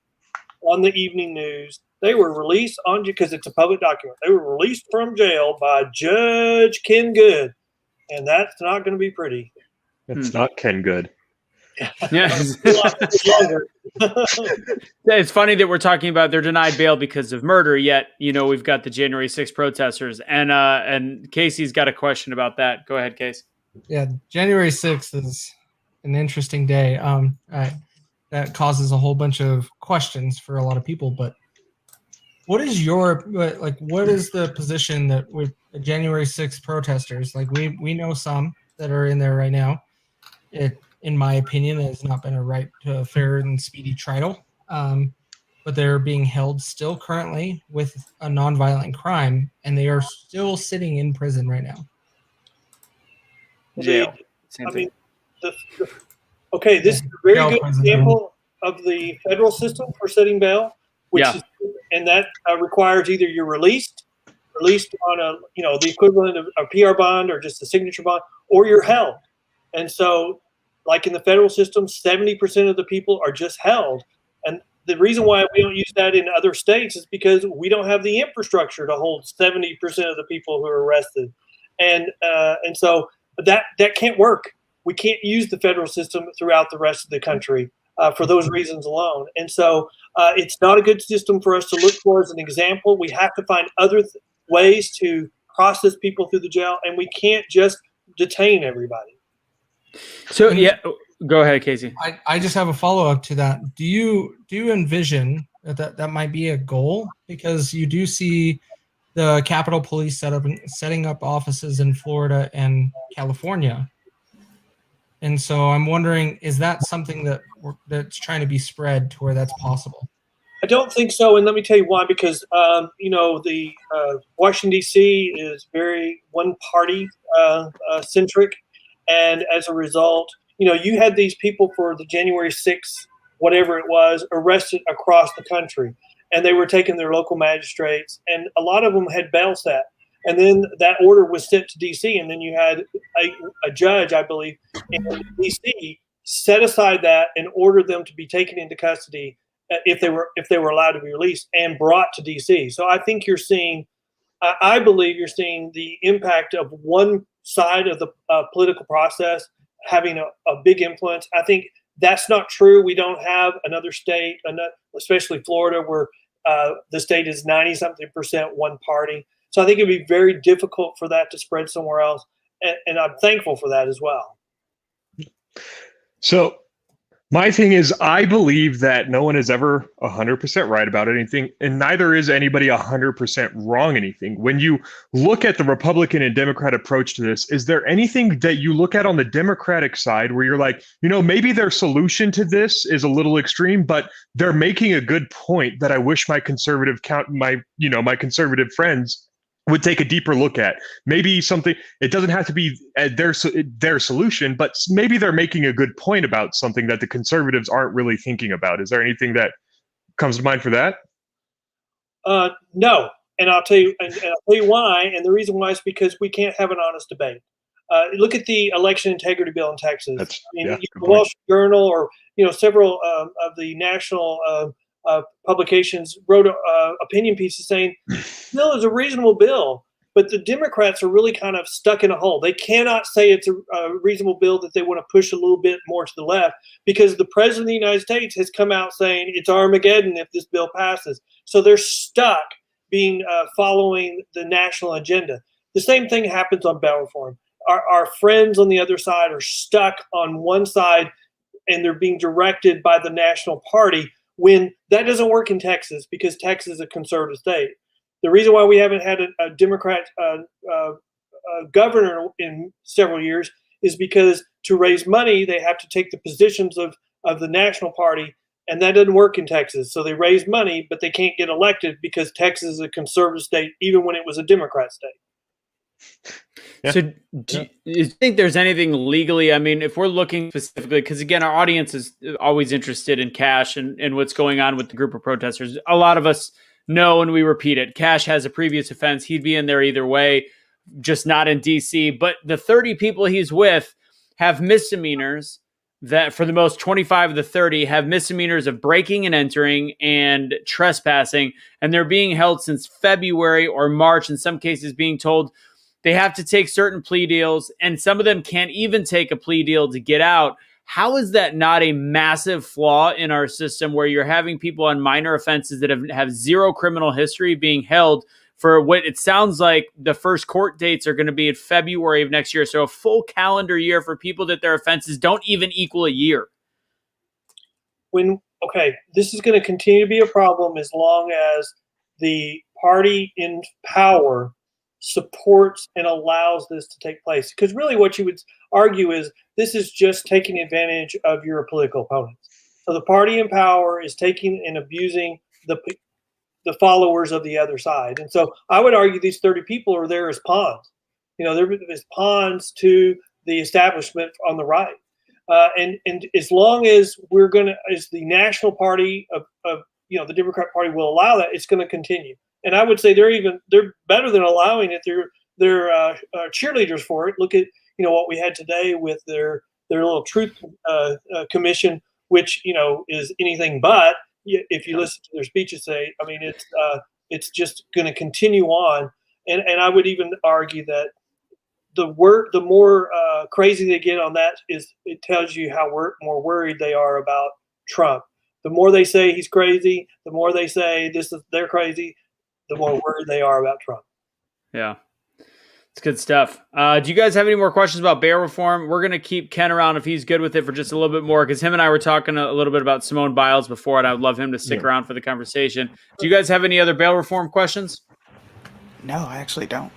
on the evening news. They were released because it's a public document. They were released from jail by Judge Ken Good, and that's not going to be pretty. It's not Ken Good. Yeah. It's funny that we're talking about they're denied bail because of murder, yet we've got the January 6th protesters, and Casey's got a question about that. Go ahead, Case. Yeah, January 6th is an interesting day. That causes a whole bunch of questions for a lot of people. But what is what is the position that with the January 6th protesters? Like we know some that are in there right now. It, in my opinion, has not been a right to a fair and speedy trial. But they're being held still currently with a nonviolent crime, and they are still sitting in prison right now. Jail. This is a very good example of the federal system for setting bail, and that requires either you're released on the equivalent of a PR bond or just a signature bond, or you're held. And so, like in the federal system, 70% of the people are just held. And the reason why we don't use that in other states is because we don't have the infrastructure to hold 70% of the people who are arrested. And so that can't work. We can't use the federal system throughout the rest of the country for those reasons alone. And so it's not a good system for us to look for as an example. We have to find other ways to process people through the jail, and we can't just detain everybody. So, go ahead, Casey. I just have a follow-up to that. Do you envision that might be a goal? Because you do see the Capitol Police setting up offices in Florida and California. And so I'm wondering, is that something that's trying to be spread to where that's possible? I don't think so, and let me tell you why. Because the Washington D.C. is very one-party centric, and as a result, you had these people for the January 6th, whatever it was, arrested across the country, and they were taking their local magistrates, and a lot of them had bail set. And then that order was sent to D.C., and then you had a judge, I believe, in D.C. set aside that and ordered them to be taken into custody if they were allowed to be released and brought to D.C. So I think I believe you're seeing the impact of one side of the political process having a big influence. I think that's not true. We don't have another state, especially Florida, where the state is 90-something% one party. So I think it'd be very difficult for that to spread somewhere else. And I'm thankful for that as well. So my thing is, I believe that no one is ever 100% right about anything, and neither is anybody 100% wrong anything. When you look at the Republican and Democrat approach to this, is there anything that you look at on the Democratic side where you're like, maybe their solution to this is a little extreme, but they're making a good point that I wish my conservative conservative friends would take a deeper look at? Maybe something, it doesn't have to be their solution, but maybe they're making a good point about something that the conservatives aren't really thinking about. Is there anything that comes to mind for that? No, and I'll tell you why. And the reason why is because we can't have an honest debate. Look at the election integrity bill in Texas. The Wall Street Journal or several of the national publications wrote opinion pieces saying bill is a reasonable bill, But the Democrats are really kind of stuck in a hole. They cannot say it's a reasonable bill that they want to push a little bit more to the left, because the president of the United States has come out saying it's Armageddon if this bill passes. So they're stuck being following the national agenda. The same thing happens on bail reform. Our friends on the other side are stuck on one side, and they're being directed by the national party, when that doesn't work in Texas, because Texas is a conservative state. The reason why we haven't had a Democrat governor in several years is because to raise money, they have to take the positions of the national party, and that doesn't work in Texas. So they raise money, but they can't get elected because Texas is a conservative state, even when it was a Democrat state. Yeah. So do you think there's anything legally? I mean, if we're looking specifically, because again, our audience is always interested in Cash and what's going on with the group of protesters. A lot of us know, and we repeat it, Cash has a previous offense. He'd be in there either way, just not in DC. But the 30 people he's with have misdemeanors that, for the most 25 of the 30, have misdemeanors of breaking and entering and trespassing. And they're being held since February or March, in some cases being told they have to take certain plea deals, and some of them can't even take a plea deal to get out. How is that not a massive flaw in our system, where you're having people on minor offenses that have zero criminal history being held for what it sounds like the first court dates are going to be in February of next year? So a full calendar year for people that their offenses don't even equal a year. This is going to continue to be a problem as long as the party in power supports and allows this to take place. Because really what you would argue is this is just taking advantage of your political opponents. So the party in power is taking and abusing the followers of the other side. And so I would argue these 30 people are there as pawns. They're as pawns to the establishment on the right. And as long as as the national party of the Democrat Party will allow that, it's going to continue. And I would say they're better than allowing it. They're cheerleaders for it. Look at what we had today with their little truth commission, which is anything but. If you listen to their speeches, it's just going to continue on. And I would even argue that the more crazy they get on that, it tells you how more worried they are about Trump. The more they say he's crazy, the more they say they're crazy, the more worried they are about Trump. Yeah. It's good stuff. Do you guys have any more questions about bail reform? We're going to keep Ken around if he's good with it for just a little bit more, because him and I were talking a little bit about Simone Biles before, and I would love him to stick around for the conversation. Do you guys have any other bail reform questions? No, I actually don't.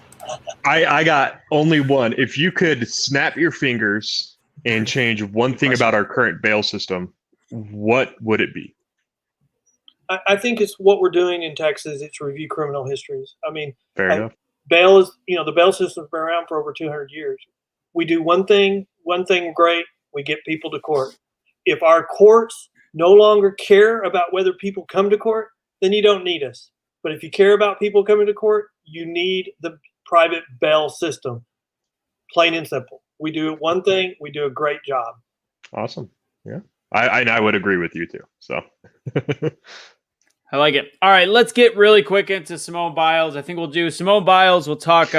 I got only one. If you could snap your fingers and change one thing about our current bail system, what would it be? I think it's what we're doing in Texas. It's review criminal histories. Fair enough. Bail is, the bail system's been around for over 200 years. We do one thing great. We get people to court. If our courts no longer care about whether people come to court, then you don't need us. But if you care about people coming to court, you need the private bail system. Plain and simple. We do one thing. We do a great job. Awesome. Yeah. I would agree with you too. So. I like it. All right, let's get really quick into Simone Biles. I think we'll do Simone Biles. We'll talk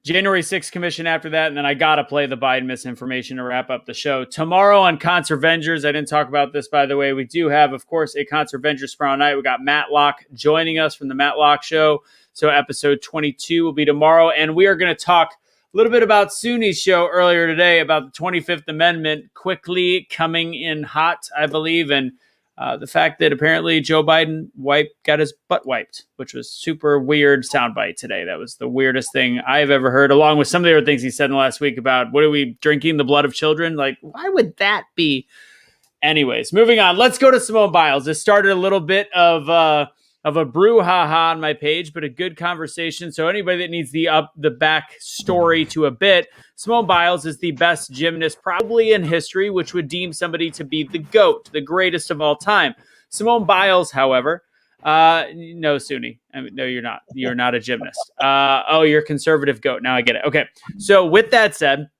January 6th commission after that, and then I got to play the Biden misinformation to wrap up the show. Tomorrow on Concert Vengers, I didn't talk about this, by the way. We do have, of course, a Concert Vengers tomorrow night. We got Matt Locke joining us from the Matt Locke Show. So episode 22 will be tomorrow, and we are going to talk a little bit about Suni's show earlier today about the 25th Amendment quickly coming in hot, I believe, and the fact that apparently Joe Biden got his butt wiped, which was super weird soundbite today. That was the weirdest thing I've ever heard, along with some of the other things he said in the last week about, what are we drinking, the blood of children? Like, why would that be? Anyways, moving on. Let's go to Simone Biles. This started a little bit of a brouhaha on my page, but a good conversation. So anybody that needs the back story to a bit, Simone Biles is the best gymnast probably in history, which would deem somebody to be the GOAT, the greatest of all time. Simone Biles, however, no, Suni. No, you're not. You're not a gymnast. You're a conservative GOAT. Now I get it. Okay. So with that said,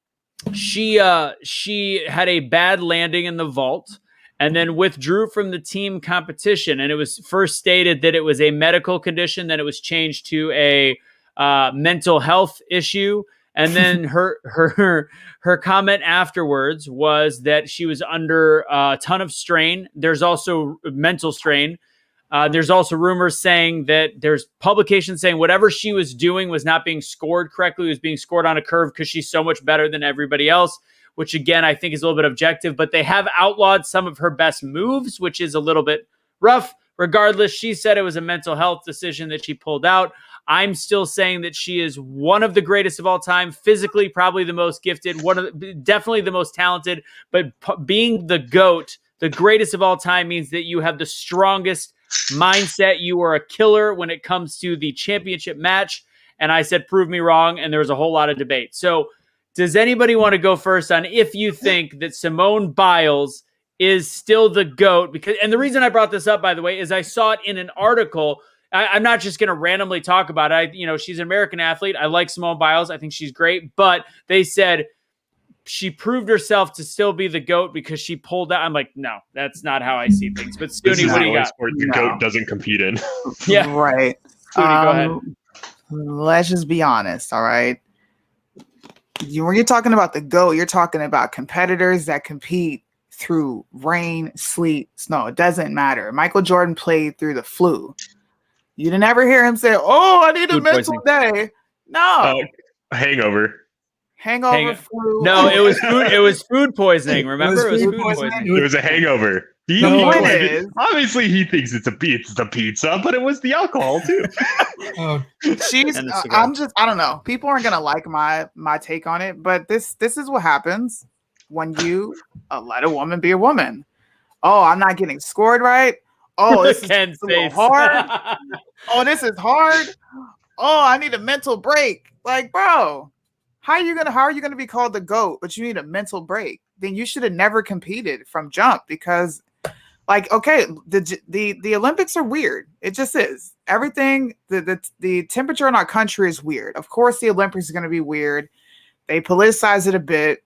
she had a bad landing in the vault, and then withdrew from the team competition. And it was first stated that it was a medical condition. Then it was changed to a mental health issue. And then her comment afterwards was that she was under a ton of strain. There's also mental strain. There's also rumors saying that there's publications saying whatever she was doing was not being scored correctly. It was being scored on a curve because she's so much better than everybody else, which again, I think is a little bit objective, but they have outlawed some of her best moves, which is a little bit rough. Regardless, she said it was a mental health decision that she pulled out. I'm still saying that she is one of the greatest of all time, physically probably the most gifted, definitely the most talented, but being the GOAT, the greatest of all time, means that you have the strongest mindset. You are a killer when it comes to the championship match. And I said, prove me wrong. And there was a whole lot of debate. So does anybody want to go first on if you think that Simone Biles is still the GOAT? And the reason I brought this up, by the way, is I saw it in an article. I'm not just going to randomly talk about it. She's an American athlete. I like Simone Biles. I think she's great. But they said she proved herself to still be the GOAT because she pulled out. I'm like, no, that's not how I see things. But Scooty, what do you got? Sport the GOAT doesn't compete in. Yeah. Right. Scooty, go ahead. Let's just be honest, all right? When you're talking about the GOAT, you're talking about competitors that compete through rain, sleet, snow. It doesn't matter. Michael Jordan played through the flu. You didn't ever hear him say, "Oh, I need a mental day." No. Hangover. Hangover, flu. No, it was food. It was food poisoning. Remember, it was food poisoning. It was a hangover. Obviously, he thinks it's the pizza, but it was the alcohol too. I don't know. People aren't gonna like my take on it, but this is what happens when you let a woman be a woman. Oh, I'm not getting scored right. Oh, this is a little hard. Oh, this is hard. Oh, I need a mental break. Like, bro, how are you gonna be called the GOAT, but you need a mental break? Then you should have never competed from jump because, like, okay, the Olympics are weird. It just is. Everything, the temperature in our country is weird. Of course, the Olympics are gonna be weird. They politicize it a bit,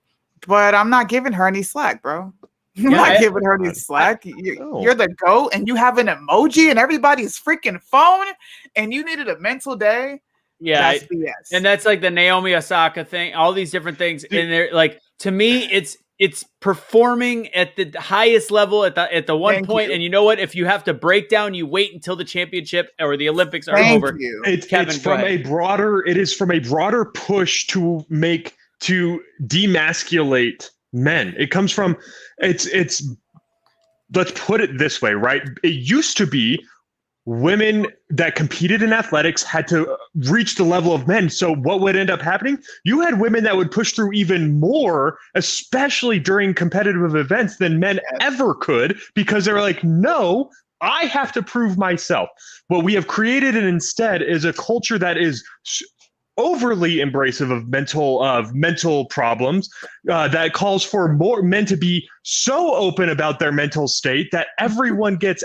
but I'm not giving her any slack, bro. I'm not giving her any slack. You're the GOAT, and you have an emoji in everybody's freaking phone, and you needed a mental day. Yeah, that's BS. And that's like the Naomi Osaka thing. All these different things, and they're like, to me, it's performing at the highest level at the one point. And you know what? If you have to break down, you wait until the championship or the Olympics are over. It's from a broader push to demasculate men. It comes from it's let's put it this way, right? It used to be women that competed in athletics had to reach the level of men. So what would end up happening? You had women that would push through even more, especially during competitive events, than men ever could, because they were like, no, I have to prove myself. What we have created and instead is a culture that is overly embracive of mental problems, that calls for more men to be so open about their mental state that everyone gets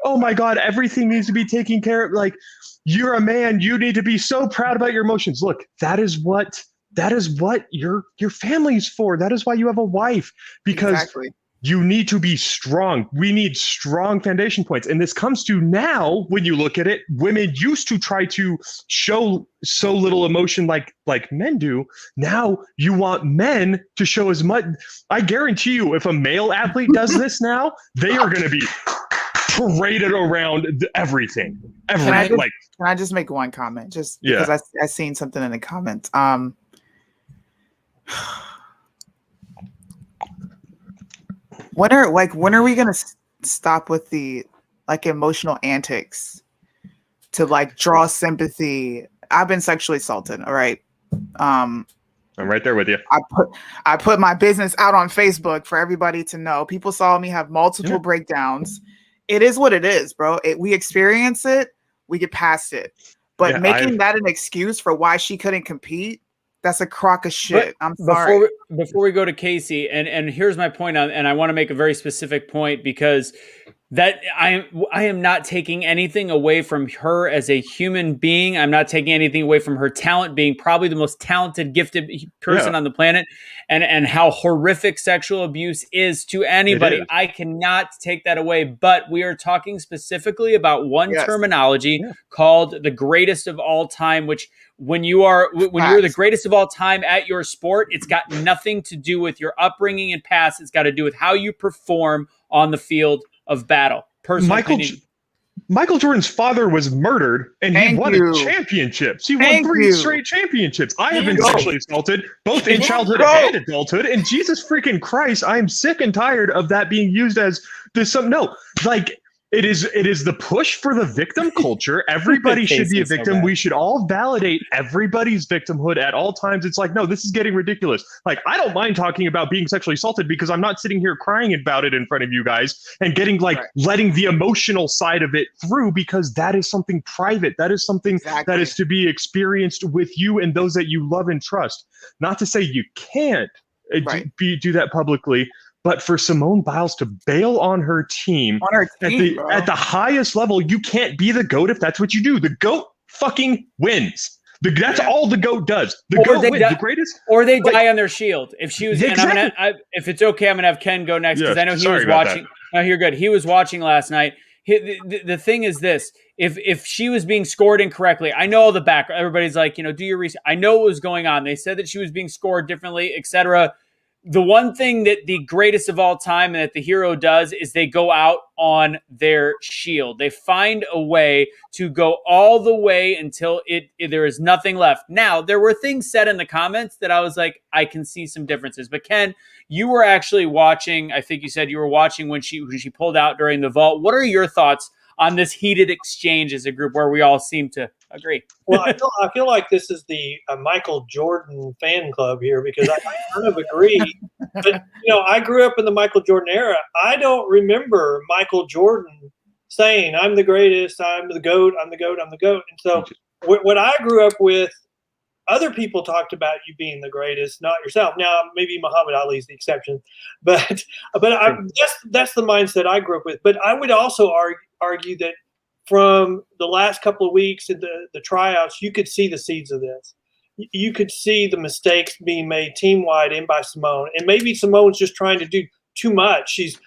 oh my God, everything needs to be taken care of. Like, you're a man, you need to be so proud about your emotions. Look, that is what your family's for. That is why you have a wife, because you need to be strong. We need strong foundation points. And this comes to now, when you look at it, women used to try to show so little emotion like men do. Now you want men to show as much. I guarantee you, if a male athlete does this now, they are going to be paraded around everything. Can I just make one comment? Just because I seen something in the comments. When are we gonna stop with the emotional antics to draw sympathy? I've been sexually assaulted. All right. I'm right there with you. I put my business out on Facebook for everybody to know. People saw me have multiple breakdowns. It is what it is, bro. We experience it. We get past it. But making that an excuse for why she couldn't compete, that's a crock of shit. I'm sorry. Before we go to Casey, and here's my point, and I want to make a very specific point, because that I am not taking anything away from her as a human being. I'm not taking anything away from her talent, being probably the most talented, gifted person on the planet, and how horrific sexual abuse is to anybody. I cannot take that away. But we are talking specifically about one terminology called the greatest of all time, which when you're the greatest of all time at your sport, it's got nothing to do with your upbringing and past. It's got to do with how you perform on the field of battle. Michael Jordan's father was murdered, and he won championships. He won 3 straight championships. I have been sexually assaulted, both in childhood and adulthood. And Jesus freaking Christ, I am sick and tired of that being used as this. It is the push for the victim culture. Everybody should be a victim. We should all validate everybody's victimhood at all times. It's like, no, this is getting ridiculous. Like, I don't mind talking about being sexually assaulted because I'm not sitting here crying about it in front of you guys and getting letting the emotional side of it through, because that is something private. That is something that is to be experienced with you and those that you love and trust. Not to say you can't do that publicly. But for Simone Biles to bail on her team, at the highest level, you can't be the GOAT if that's what you do. The GOAT fucking wins. That's all the GOAT does. The GOAT wins. The greatest. Or they die on their shield. If she was, if it's okay, I'm gonna have Ken go next because I know he was watching. No, you're good. He was watching last night. The thing is this: if she was being scored incorrectly, I know the back. Everybody's like, do your research. I know what was going on. They said that she was being scored differently, etc. The one thing that the greatest of all time and that the hero does is they go out on their shield. They find a way to go all the way until there is nothing left. Now, there were things said in the comments that I was like, I can see some differences. But Ken, you were actually watching. I think you said you were watching when she pulled out during the vault. What are your thoughts on this heated exchange as a group where we all seem to agree? Well, I feel like this is the Michael Jordan fan club here because I kind of agree. But, I grew up in the Michael Jordan era. I don't remember Michael Jordan saying, I'm the greatest, I'm the GOAT, I'm the GOAT, I'm the GOAT. And so what I grew up with, other people talked about you being the greatest, not yourself. Now, maybe Muhammad Ali is the exception, but that's the mindset I grew up with. But I would also argue that from the last couple of weeks in the tryouts, you could see the seeds of this. You could see the mistakes being made team-wide and by Simone. And maybe Simone's just trying to do too much. She's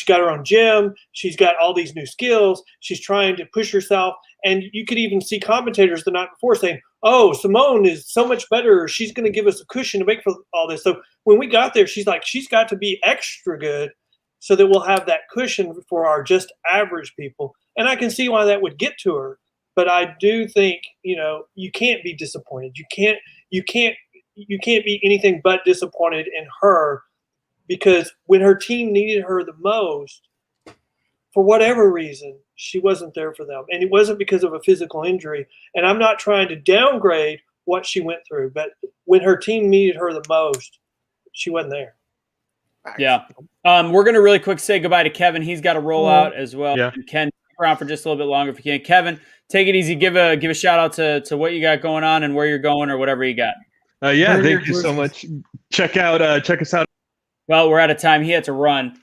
got her own gym. She's got all these new skills. She's trying to push herself. And you could even see commentators the night before saying, oh, Simone is so much better. She's going to give us a cushion to make for all this. So when we got there, she's like, she's got to be extra good so that we'll have that cushion for our just average people. And I can see why that would get to her. But I do think, you can't be disappointed. You can't be anything but disappointed in her, because when her team needed her the most, for whatever reason, she wasn't there for them. And it wasn't because of a physical injury. And I'm not trying to downgrade what she went through, but when her team needed her the most, she wasn't there. Yeah. We're going to really quick say goodbye to Kevin. He's got to roll out as well. Yeah. And Ken, stick around for just a little bit longer if you can. Kevin, take it easy. Give a shout out to what you got going on and where you're going or whatever you got. Thank you so much. Check us out. Well, we're out of time. He had to run.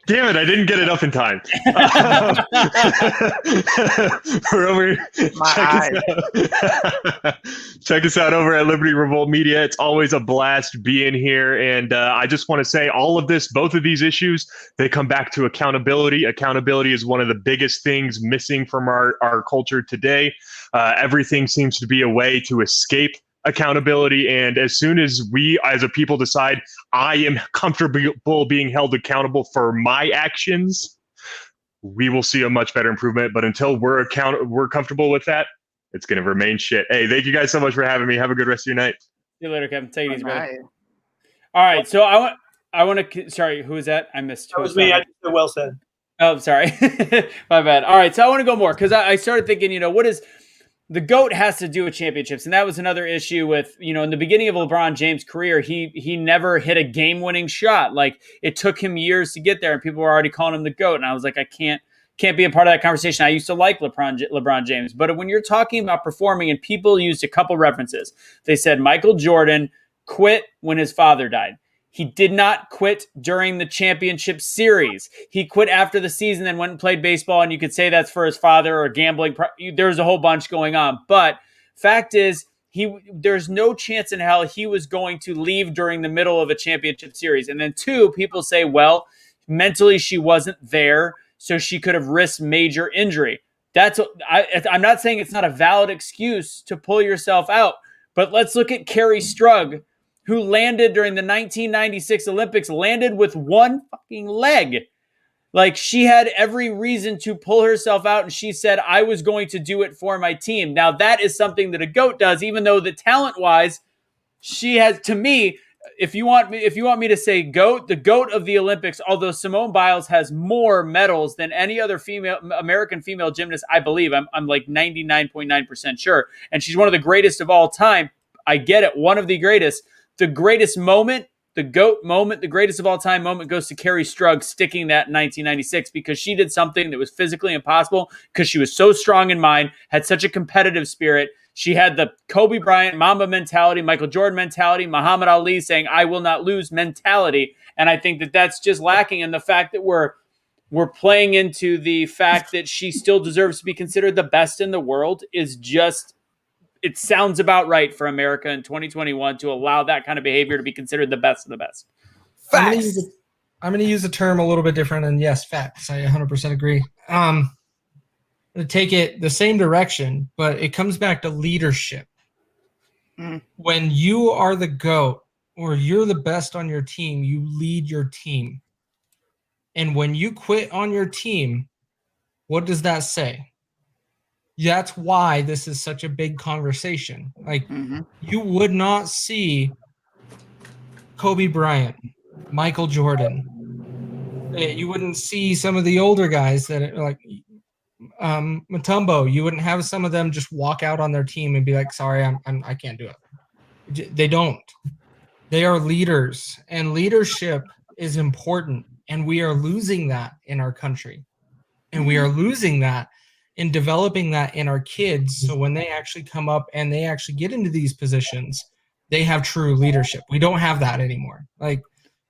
Damn it, I didn't get it up in time. We're over here. Check us out over at Liberty Revolt Media. It's always a blast being here. And I just want to say both of these issues, they come back to accountability. Accountability is one of the biggest things missing from our culture today. Everything seems to be a way to escape accountability. And as soon as we as a people decide I am comfortable being held accountable for my actions, we will see a much better improvement. But until we're comfortable with that, it's going to remain shit. Hey, thank you guys so much for having me. Have a good rest of your night. See you later, Kevin. Take it easy, brother. All right. So I want to, sorry, who was that? I missed. That was me. I just said well said. Oh, sorry. My bad. All right. So I want to go more because I started thinking, what is, the GOAT has to do with championships. And that was another issue with, in the beginning of LeBron James' career, he never hit a game-winning shot. Like, it took him years to get there, and people were already calling him the GOAT. And I was like, I can't be a part of that conversation. I used to like LeBron James. But when you're talking about performing, and people used a couple references, they said Michael Jordan quit when his father died. He did not quit during the championship series. He quit after the season, then went and played baseball, and you could say that's for his father or gambling. There's a whole bunch going on. But fact is, there's no chance in hell he was going to leave during the middle of a championship series. And then two, people say, well, mentally she wasn't there, so she could have risked major injury. I'm not saying it's not a valid excuse to pull yourself out, but let's look at Carrie Strug, who landed during the 1996 Olympics, landed with one fucking leg. Like, she had every reason to pull herself out, and she said, I was going to do it for my team. Now, that is something that a GOAT does, even though the talent-wise, she has, to me, if you want me to say GOAT, the GOAT of the Olympics, although Simone Biles has more medals than any other American female gymnast, I believe. I'm like 99.9% sure. And she's one of the greatest of all time. I get it. One of the greatest. The greatest moment, the GOAT moment, the greatest of all time moment goes to Carrie Strug sticking that in 1996 because she did something that was physically impossible because she was so strong in mind, had such a competitive spirit. She had the Kobe Bryant Mamba mentality, Michael Jordan mentality, Muhammad Ali saying, I will not lose mentality. And I think that that's just lacking in the fact that we're playing into the fact that she still deserves to be considered the best in the world is just, it sounds about right for America in 2021 to allow that kind of behavior to be considered the best of the best. Facts. I'm going to use a term a little bit different, and yes, facts. I 100% agree. Take it the same direction, but it comes back to leadership. When you are the GOAT or you're the best on your team, you lead your team. And when you quit on your team, what does that say? That's why this is such a big conversation. Like, you would not see Kobe Bryant, Michael Jordan. You wouldn't see some of the older guys that are like Mutombo. You wouldn't have some of them just walk out on their team and be like, sorry, I can't do it. They don't. They are leaders, and leadership is important, and we are losing that in our country. And we are losing that in developing that in our kids. So when they actually come up and they actually get into these positions, they have true leadership. We don't have that anymore. Like,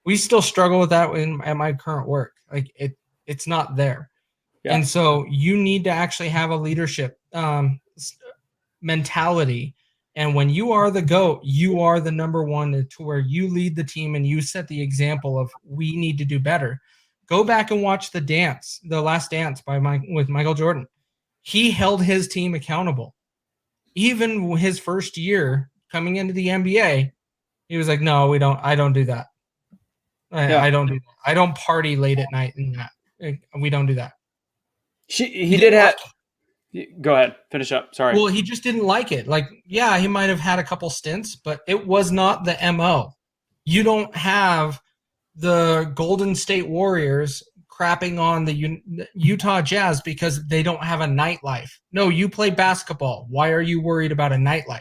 we still struggle with that at my current work. Like, it's not there. Yeah. And so you need to actually have a leadership mentality. And when you are the GOAT, you are the number one to where you lead the team and you set the example of we need to do better. Go back and watch The Last Dance with Michael Jordan. He held his team accountable. Even his first year coming into the NBA, he was like, no, I don't do that. I don't do that. I don't party late at night and that. We don't do that. He did have... Go ahead. Finish up. Sorry. Well, he just didn't like it. Like, yeah, he might have had a couple stints, but it was not the MO. You don't have the Golden State Warriors crapping on the Utah Jazz because they don't have a nightlife. No, you play basketball. Why are you worried about a nightlife?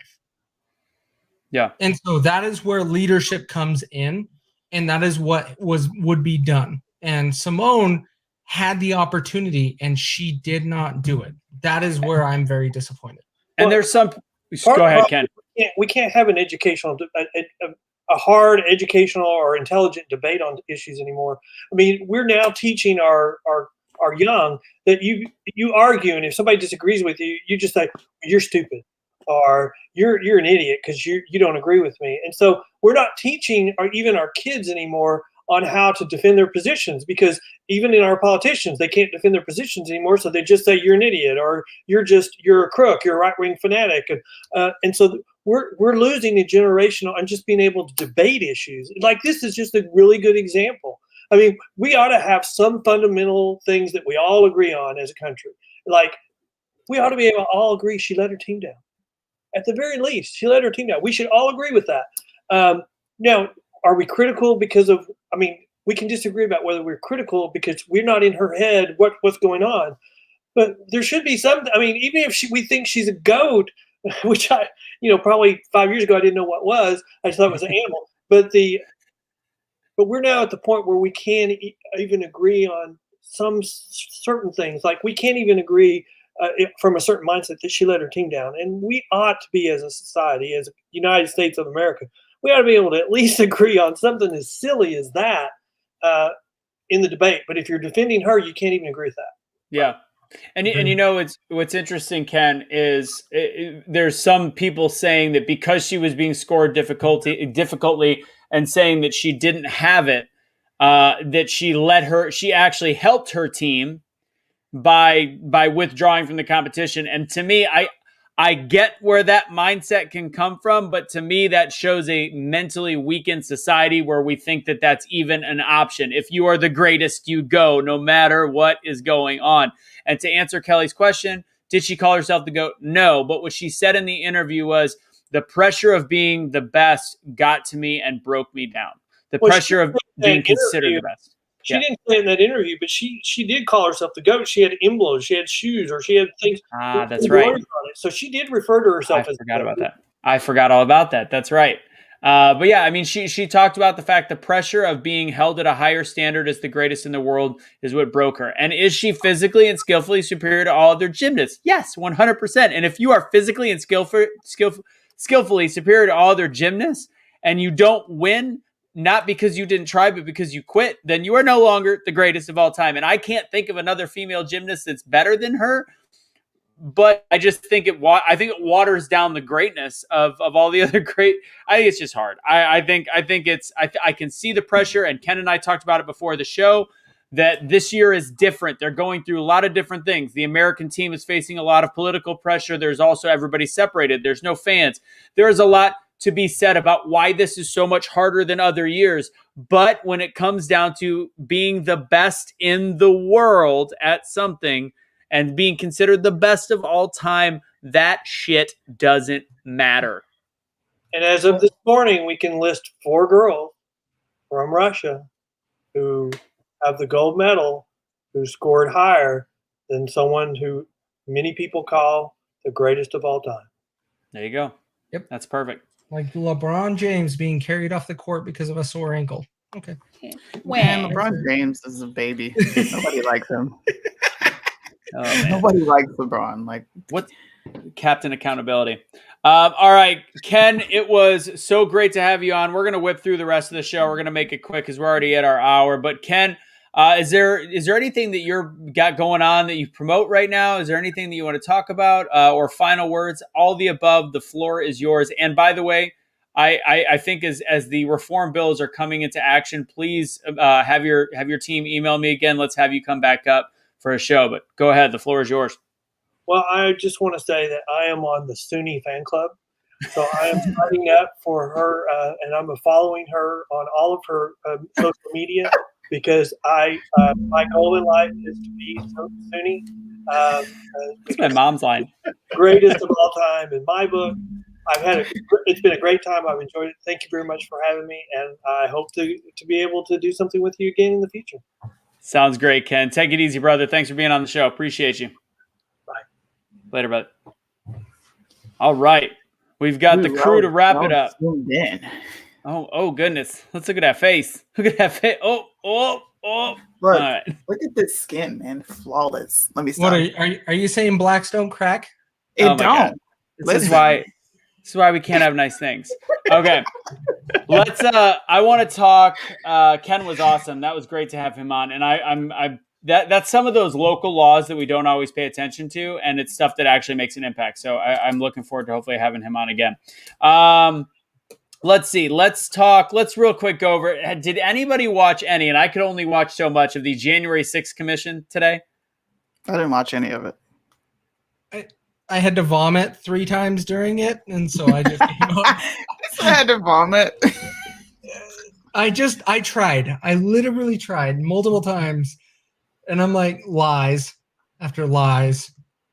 Yeah. And so that is where leadership comes in, and that is what would be done. And Simone had the opportunity, and she did not do it. That is where I'm very disappointed. And there's some... Go ahead, Ken. We can't have an educational... a hard educational or intelligent debate on issues anymore. I mean, we're now teaching our young that you argue, and if somebody disagrees with you, you just say, you're stupid, or you're an idiot because you don't agree with me. And so we're not teaching even our kids anymore on how to defend their positions, because even in our politicians, they can't defend their positions anymore. So they just say you're an idiot, or you're a crook, you're a right-wing fanatic. And so we're losing a generation on just being able to debate issues. Like, this is just a really good example. I mean, we ought to have some fundamental things that we all agree on as a country. Like, we ought to be able to all agree she let her team down. At the very least, she let her team down. We should all agree with that. Now, are we critical because of, I mean, we can disagree about whether we're critical because we're not in her head what's going on. But there should be some, I mean, even if we think she's a GOAT, which I, probably 5 years ago, I didn't know what was. I just thought it was an animal. But we're now at the point where we can't even agree on some certain things. Like, we can't even agree from a certain mindset that she let her team down. And we ought to be, as a society, as a United States of America, we ought to be able to at least agree on something as silly as that in the debate. But if you're defending her, you can't even agree with that. Yeah. And you know, what's interesting, Ken, is there's some people saying that because she was being scored difficultly and saying that she didn't have it, that she actually helped her team by withdrawing from the competition. And to me, I get where that mindset can come from, but to me, that shows a mentally weakened society where we think that that's even an option. If you are the greatest, you go, no matter what is going on. And to answer Kelly's question, did she call herself the GOAT? No, but what she said in the interview was, the pressure of being the best got to me and broke me down. The pressure of being considered the best. She didn't say it in that interview, but she did call herself the GOAT. She had emblems, she had shoes, or she had things. That's right. On it. So she did refer to herself as. I forgot about that. I forgot all about that. That's right. But yeah, I mean, she talked about the fact the pressure of being held at a higher standard as the greatest in the world is what broke her. And is she physically and skillfully superior to all other gymnasts? Yes, 100%. And if you are physically and skillfully superior to all other gymnasts and you don't win, not because you didn't try, but because you quit, then you are no longer the greatest of all time. And I can't think of another female gymnast that's better than her. But I just think it waters down the greatness of all the other great. I think it's just hard. I can see the pressure, and Ken and I talked about it before the show, that this year is different. They're going through a lot of different things. The American team is facing a lot of political pressure. There's also everybody separated. There's no fans. There's a lot to be said about why this is so much harder than other years. But when it comes down to being the best in the world at something and being considered the best of all time, that shit doesn't matter. And as of this morning, we can list 4 girls from Russia who have the gold medal, who scored higher than someone who many people call the greatest of all time. There you go. Yep. That's perfect. Like LeBron James being carried off the court because of a sore ankle. Okay. Man, LeBron James is a baby. Nobody likes him. Oh, nobody likes LeBron. Like, what? Captain accountability. All right, Ken, it was so great to have you on. We're going to whip through the rest of the show. We're going to make it quick because we're already at our hour. But Ken, is there anything that you're got going on that you promote right now? Is there anything that you want to talk about or final words? All the above. The floor is yours. And by the way, I think as the reform bills are coming into action, please have your team email me again. Let's have you come back up for a show. But go ahead. The floor is yours. Well, I just want to say that I am on the Sunni fan club. So I am signing up for her, and I'm following her on all of her social media because my goal in life is to be Sunni. It's my mom's line. Greatest of all time in my book. It's been a great time. I've enjoyed it. Thank you very much for having me, and I hope to be able to do something with you again in the future. Sounds great, Ken. Take it easy, brother. Thanks for being on the show. Appreciate you. Bye. Later, bud. All right. We've got the crew to wrap it up. Oh, goodness. Let's look at that face. Look at that face. Oh. Look, right. Look at this skin, man. Flawless. Let me stop. What are you saying blacks don't crack? It don't. God. This is why we can't have nice things. Okay. Let's I want to talk Ken was awesome. That was great to have him on. And that's some of those local laws that we don't always pay attention to, and it's stuff that actually makes an impact. So I'm looking forward to hopefully having him on again. Let's see. Let's real quick go over. Did anybody watch any, and I could only watch so much of the January 6th commission today? I didn't watch any of it. I had to vomit 3 times during it, and so I just I had to vomit. I tried. I literally tried multiple times. And I'm like, lies after lies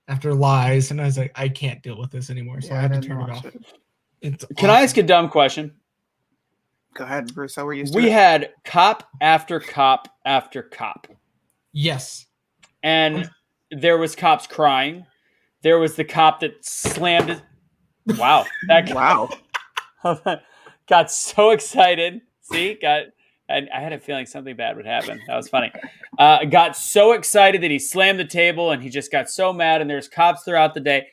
after lies. And I was like, I can't deal with this anymore. So I had to turn it off. Can I ask a dumb question? Go ahead, Bruce. How were you? We had cop after cop after cop. Yes. And there was cops crying. There was the cop that slammed it. Wow. Wow. Got so excited. See? I had a feeling something bad would happen. That was funny. Got so excited that he slammed the table and he just got so mad, and there's cops throughout the day.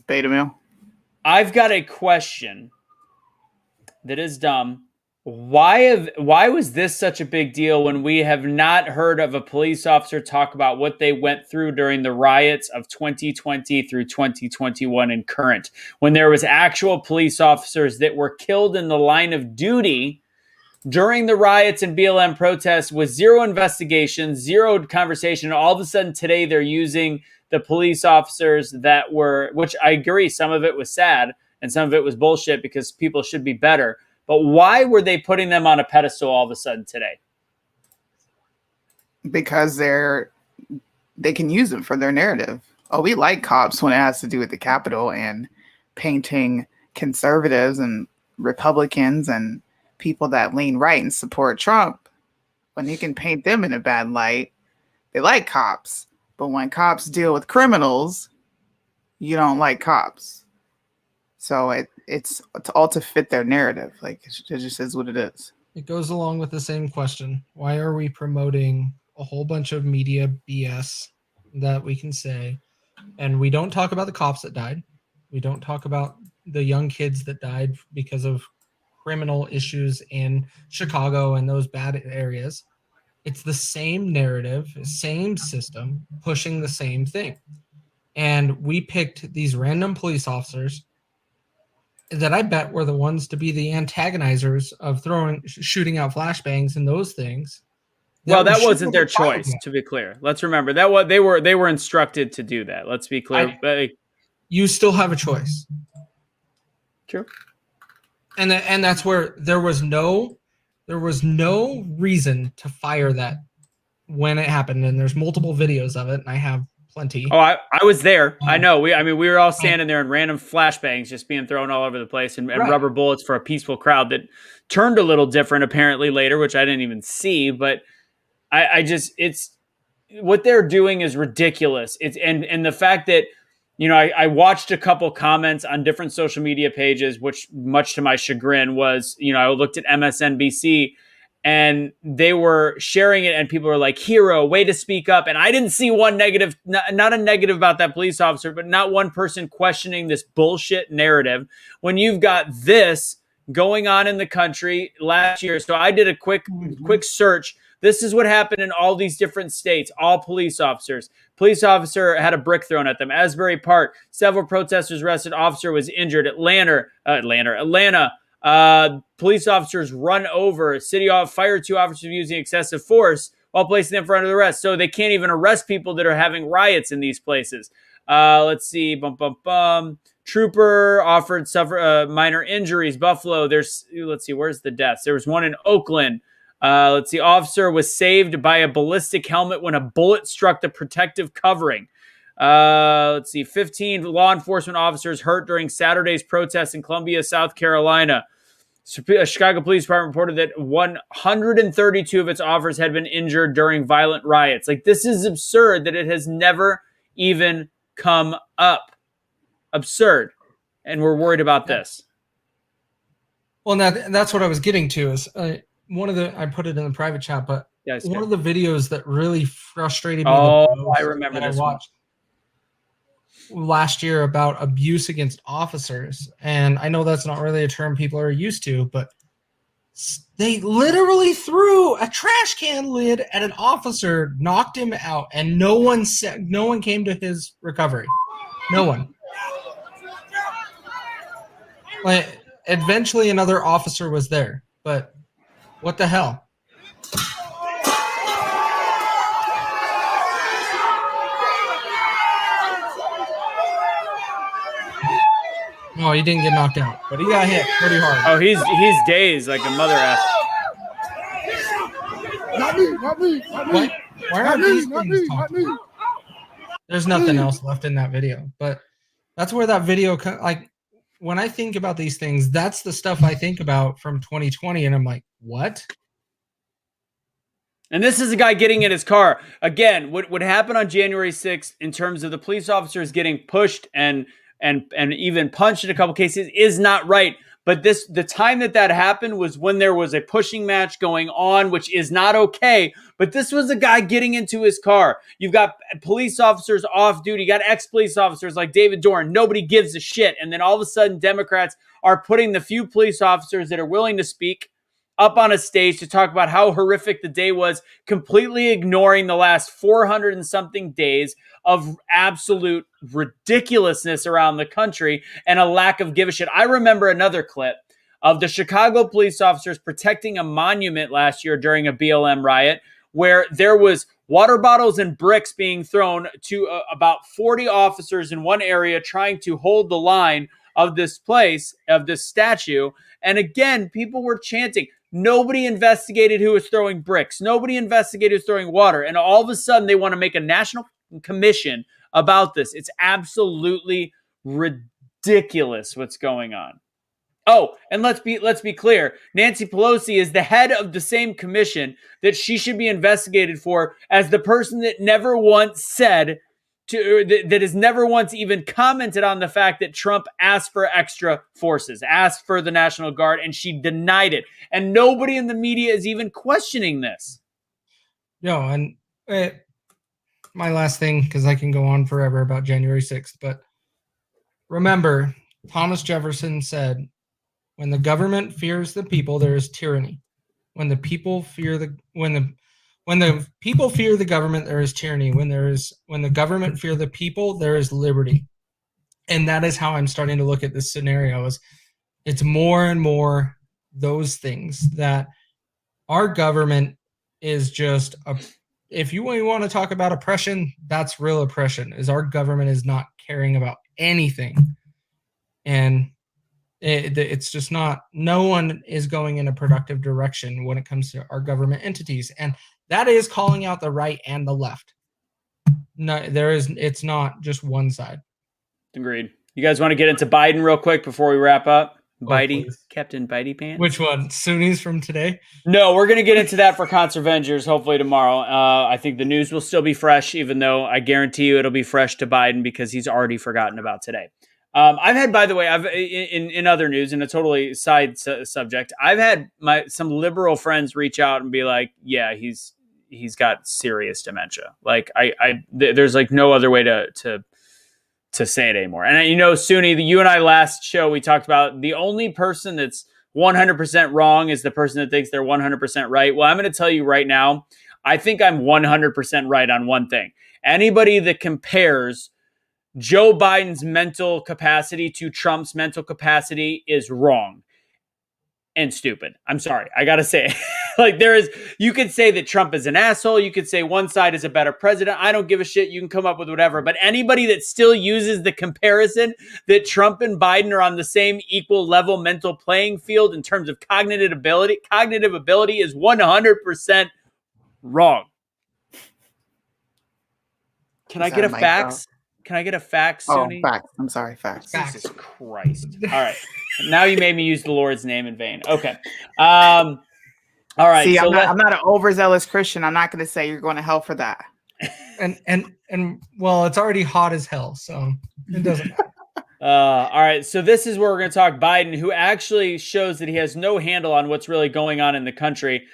Beta male. I've got a question. that is dumb. Why was this such a big deal when we have not heard of a police officer talk about what they went through during the riots of 2020 through 2021 and current, when there was actual police officers that were killed in the line of duty during the riots and BLM protests with zero investigation, zero conversation. All of a sudden today they're using the police officers that were, which I agree, some of it was sad and some of it was bullshit because people should be better. But why were they putting them on a pedestal all of a sudden today? Because they can use them for their narrative. Oh, we like cops when it has to do with the Capitol and painting conservatives and Republicans and people that lean right and support Trump. When you can paint them in a bad light, they like cops. But when cops deal with criminals, you don't like cops. So it's all to fit their narrative. Like, it just is what it is. It goes along with the same question. Why are we promoting a whole bunch of media BS that we can say, and we don't talk about the cops that died? We don't talk about the young kids that died because of criminal issues in Chicago and those bad areas. It's the same narrative, same system, pushing the same thing. And we picked these random police officers that I bet were the ones to be the antagonizers of shooting out flashbangs and those things. Well, that wasn't their choice, to be clear. Let's remember that what they were instructed to do that. Let's be clear. You still have a choice. True. And that's where there was no reason to fire that when it happened. And there's multiple videos of it, and I have plenty. Oh, I was there. I know. We were all standing there and random flashbangs just being thrown all over the place and Right. rubber bullets for a peaceful crowd that turned a little different apparently later, which I didn't even see. But it's what they're doing is ridiculous. And the fact that, I watched a couple comments on different social media pages, which much to my chagrin was, I looked at MSNBC and they were sharing it and people were like, hero, way to speak up. And I didn't see one negative, not a negative about that police officer, but not one person questioning this bullshit narrative when you've got this going on in the country last year. So I did a quick search. This is what happened in all these different states, all police officers. Police officer had a brick thrown at them. Asbury Park, several protesters arrested. Officer was injured. Atlanta. Police officers run over. City fired 2 officers using excessive force while placing them for under arrest. So they can't even arrest people that are having riots in these places. Let's see. Trooper offered minor injuries. Buffalo. Let's see. Where's the deaths? There was one in Oakland. Officer was saved by a ballistic helmet when a bullet struck the protective covering. 15 law enforcement officers hurt during Saturday's protests in Columbia, South Carolina. Chicago Police Department reported that 132 of its officers had been injured during violent riots. Like, this is absurd that it has never even come up. Absurd. And we're worried about this. Well, that's what I was getting to is I put it in the private chat, but one of the videos that really frustrated me. I remember this one. Last year about abuse against officers. And I know that's not really a term people are used to, but they literally threw a trash can lid at an officer, knocked him out, and no one came to his recovery. No one. Like, eventually another officer was there, but what the hell? Oh, he didn't get knocked out, but he got hit pretty hard. Oh, he's dazed like a mother ass. Not me. Why aren't these things talking? There's nothing else left in that video, but that's where that video, like, when I think about these things, that's the stuff I think about from 2020, and I'm like, what? And this is a guy getting in his car. Again, what happened on January 6th in terms of the police officers getting pushed and even punched in a couple cases is not right. But the time that happened was when there was a pushing match going on, which is not okay. But this was a guy getting into his car. You've got police officers off duty. You got ex-police officers like David Dorn. Nobody gives a shit. And then all of a sudden, Democrats are putting the few police officers that are willing to speak up on a stage to talk about how horrific the day was, completely ignoring the last 400 and something days of absolute ridiculousness around the country and a lack of give a shit. I remember another clip of the Chicago police officers protecting a monument last year during a BLM riot where there was water bottles and bricks being thrown to about 40 officers in one area trying to hold the line of this place, of this statue. And again, people were chanting. Nobody investigated who was throwing bricks. Nobody investigated who was throwing water. And all of a sudden, they want to make a national commission about this. It's absolutely ridiculous what's going on. Oh, and let's be clear. Nancy Pelosi is the head of the same commission that she should be investigated for as the person that never once said that has never once even commented on the fact that Trump asked for extra forces, asked for the National Guard, and she denied it. And nobody in the media is even questioning this. No, and my last thing, because I can go on forever about January 6th, but remember, Thomas Jefferson said, when the government fears the people, there is tyranny. When the people fear the people fear the government, there is tyranny. When the government fear the people, there is liberty. And that is how I'm starting to look at this scenario. It's more and more those things that our government is just if you want to talk about oppression, that's real oppression. Is our government is not caring about anything. And it's just not, no one is going in a productive direction when it comes to our government entities. And that is calling out the right and the left. No, it's not just one side. Agreed. You guys want to get into Biden real quick before we wrap up? Bitey, please. Captain Bitey Pants. Which one? Sunnis from today? No, we're going to get into that for Conservengers hopefully tomorrow. I think the news will still be fresh, even though I guarantee you it'll be fresh to Biden because he's already forgotten about today. I've had, by the way, in other news, in a totally side subject, I've had some liberal friends reach out and be like, "Yeah, he's got serious dementia." Like there's like no other way to say it anymore. And Suni, you and I last show we talked about the only person that's 100% wrong is the person that thinks they're 100% right. Well, I'm going to tell you right now, I think I'm 100% right on one thing. Anybody that compares Joe Biden's mental capacity to Trump's mental capacity is wrong and stupid. I'm sorry. I got to say it. Like you could say that Trump is an asshole. You could say one side is a better president. I don't give a shit. You can come up with whatever. But anybody that still uses the comparison that Trump and Biden are on the same equal level mental playing field in terms of cognitive ability is 100% wrong. Can I get a fax? Can I get a fax, Suni? Oh, facts. I'm sorry, facts. Jesus Christ. All right. Now you made me use the Lord's name in vain. Okay. All right. See, I'm not an overzealous Christian. I'm not going to say you're going to hell for that. And well, it's already hot as hell, so it doesn't matter. All right. So this is where we're going to talk Biden, who actually shows that he has no handle on what's really going on in the country.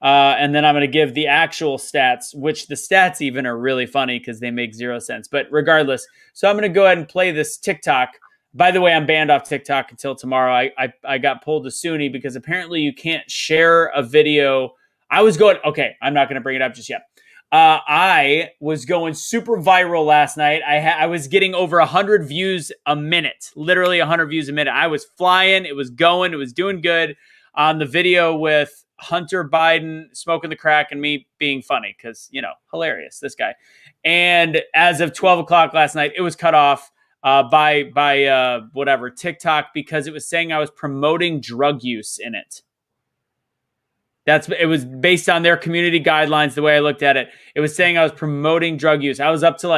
And then I'm going to give the actual stats, which the stats even are really funny because they make zero sense. But regardless, so I'm going to go ahead and play this TikTok. By the way, I'm banned off TikTok until tomorrow. I got pulled to SUNY because apparently you can't share a video. Okay, I'm not going to bring it up just yet. I was going super viral last night. I was getting over 100 views a minute, literally 100 views a minute. I was flying. It was going. It was doing good on the video with Hunter Biden smoking the crack and me being funny because, hilarious, this guy. And as of 12 o'clock last night, it was cut off by whatever, TikTok, because it was saying I was promoting drug use in it. It was based on their community guidelines. The way I looked at it, it was saying I was promoting drug use. I was up to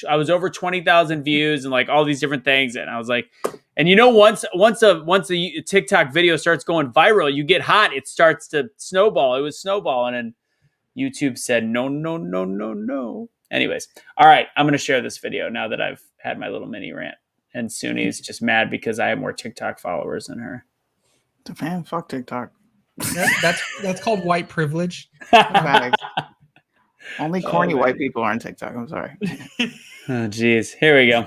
I was over 20,000 views and all these different things. And I was like, and once a TikTok video starts going viral, you get hot. It starts to snowball. It was snowballing, and YouTube said no. Anyways, all right, I'm going to share this video now that I've had my little mini rant. And Suni's just mad because I have more TikTok followers than her. Man, fuck TikTok. That's called white privilege. Facts. Only corny white people are on TikTok. I'm sorry. Oh, geez. Here we go.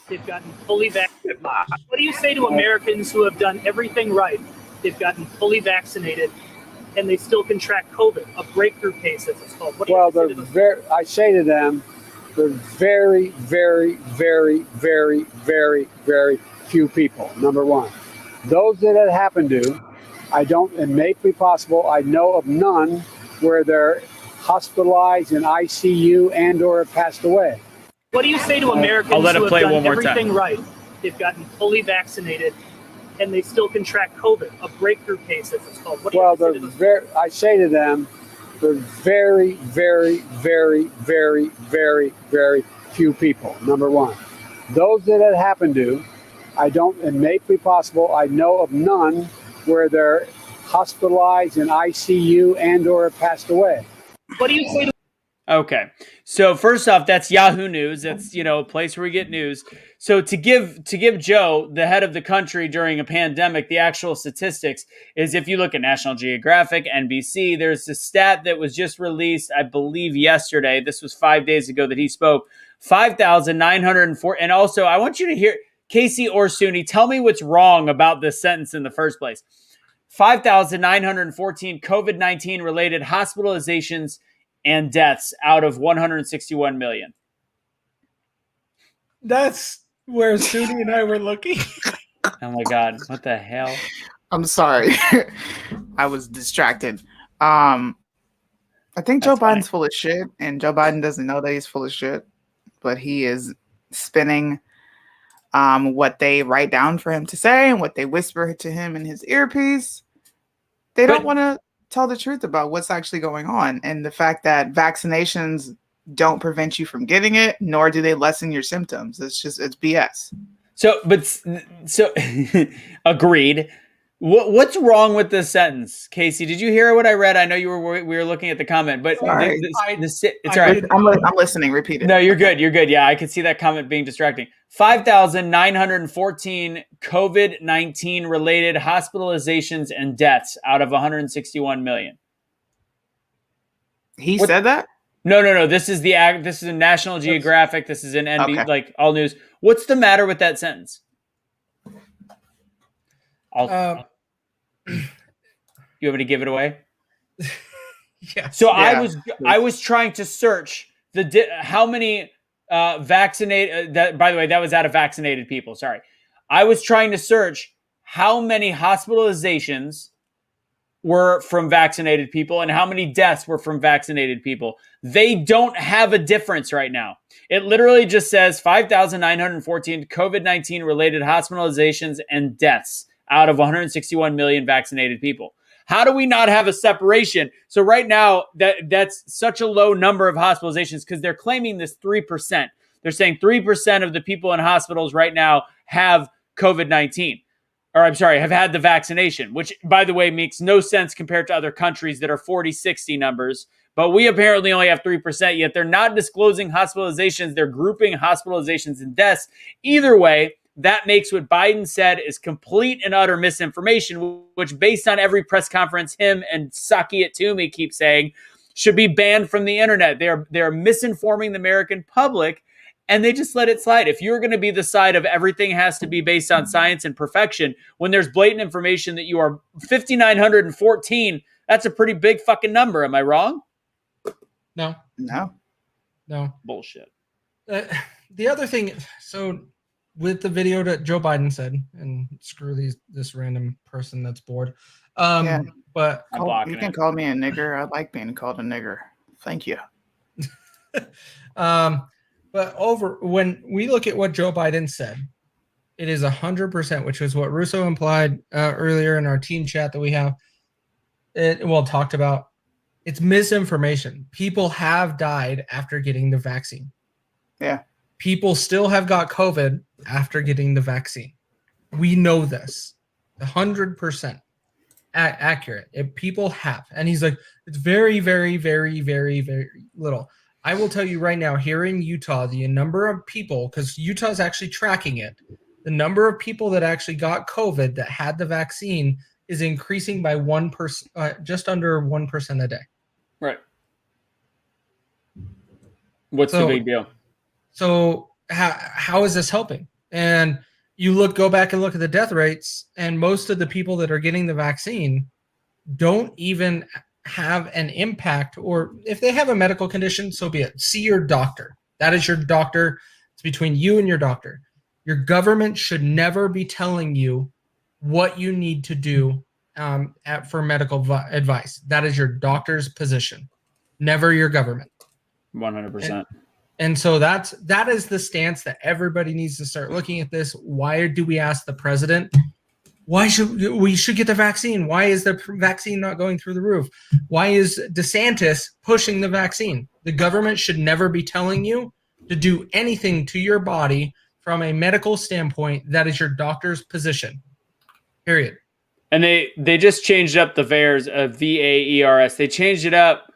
They've gotten fully vaccinated. What do you say to Americans who have done everything right? They've gotten fully vaccinated, and they still contract COVID, a breakthrough case, as it's called. I say to them, they're very, very, very, very, very, very few people. Number one, those that it happened to, it may be possible, I know of none where they're hospitalized in ICU and or have passed away. What do you say to Americans I'll let it who have play done one more everything time. right? They've gotten fully vaccinated, and they still contract COVID, a breakthrough case, as it's called. I say to them, they're very, very, very, very, very, very few people. Number one, those that it happened to, it may be possible, I know of none where they're hospitalized in ICU and or have passed away. What do you say to Okay. So first off, that's Yahoo News. That's, a place where we get news. So to give Joe, the head of the country during a pandemic, the actual statistics is if you look at National Geographic, NBC, there's a stat that was just released, I believe yesterday. This was 5 days ago that he spoke. 5,904. And also I want you to hear Casey Orsuni, tell me what's wrong about this sentence in the first place. 5,914 COVID-19 related hospitalizations and deaths out of 161 million. That's where Suni and I were looking. Oh my God. What the hell? I'm sorry. I was distracted. I think Joe Biden's full of shit, and Joe Biden doesn't know that he's full of shit, but he is spinning what they write down for him to say and what they whisper to him in his earpiece. They don't want to tell the truth about what's actually going on, and the fact that vaccinations don't prevent you from getting it, nor do they lessen your symptoms. It's BS. So agreed. What's wrong with this sentence, Casey? Did you hear what I read? I know we were looking at the comment, but it's all right. I'm listening. Repeat it. No, you're good. You're good. Yeah, I could see that comment being distracting. 5,914 COVID-19 related hospitalizations and deaths out of 161 million. He said that? No. This is a National Geographic. This is an NBC, like all news. What's the matter with that sentence? You want me to give it away? Yeah. So I was trying to search how many vaccinated. By the way, that was out of vaccinated people. Sorry, I was trying to search how many hospitalizations were from vaccinated people and how many deaths were from vaccinated people. They don't have a difference right now. It literally just says 5,914 COVID-19 related hospitalizations and deaths out of 161 million vaccinated people. How do we not have a separation? So right now, that's such a low number of hospitalizations because they're claiming this 3%. They're saying 3% of the people in hospitals right now have COVID-19. Or I'm sorry, have had the vaccination, which, by the way, makes no sense compared to other countries that are 40, 60 numbers. But we apparently only have 3%, yet they're not disclosing hospitalizations. They're grouping hospitalizations and deaths. Either way, that makes what Biden said is complete and utter misinformation, which based on every press conference him and Saki it to me keep saying should be banned from the internet. They're misinforming the American public, and they just let it slide. If you're going to be the side of everything has to be based on science and perfection, when there's blatant information that you are 5,914, that's a pretty big fucking number. Am I wrong? No. Bullshit. The other thing, so with the video that Joe Biden said, and screw this random person that's bored. But you can call me a nigger. I like being called a nigger. Thank you. But when we look at what Joe Biden said, it is 100%, which is what Russo implied earlier in our team chat that we have. Talked about. It's misinformation. People have died after getting the vaccine. Yeah. People still have got COVID after getting the vaccine. We know this. 100% accurate. People have. And he's like, it's very, very, very, very, very little. I will tell you right now, here in Utah, the number of people, because Utah's actually tracking it, the number of people that actually got COVID that had the vaccine is increasing by 1%, just under 1% a day. Right. What's the big deal? So how is this helping? And you go back and look at the death rates, and most of the people that are getting the vaccine don't even have an impact, or if they have a medical condition, so be it. See your doctor. That is your doctor. It's between you and your doctor. Your government should never be telling you what you need to do for medical advice. That is your doctor's position, never your government. 100%. And so that is the stance that everybody needs to start looking at this. Why do we ask the president? Why should we get the vaccine? Why is the vaccine not going through the roof? Why is DeSantis pushing the vaccine? The government should never be telling you to do anything to your body from a medical standpoint. That is your doctor's position. Period. And they just changed up the VAERS, VAERS. They changed it up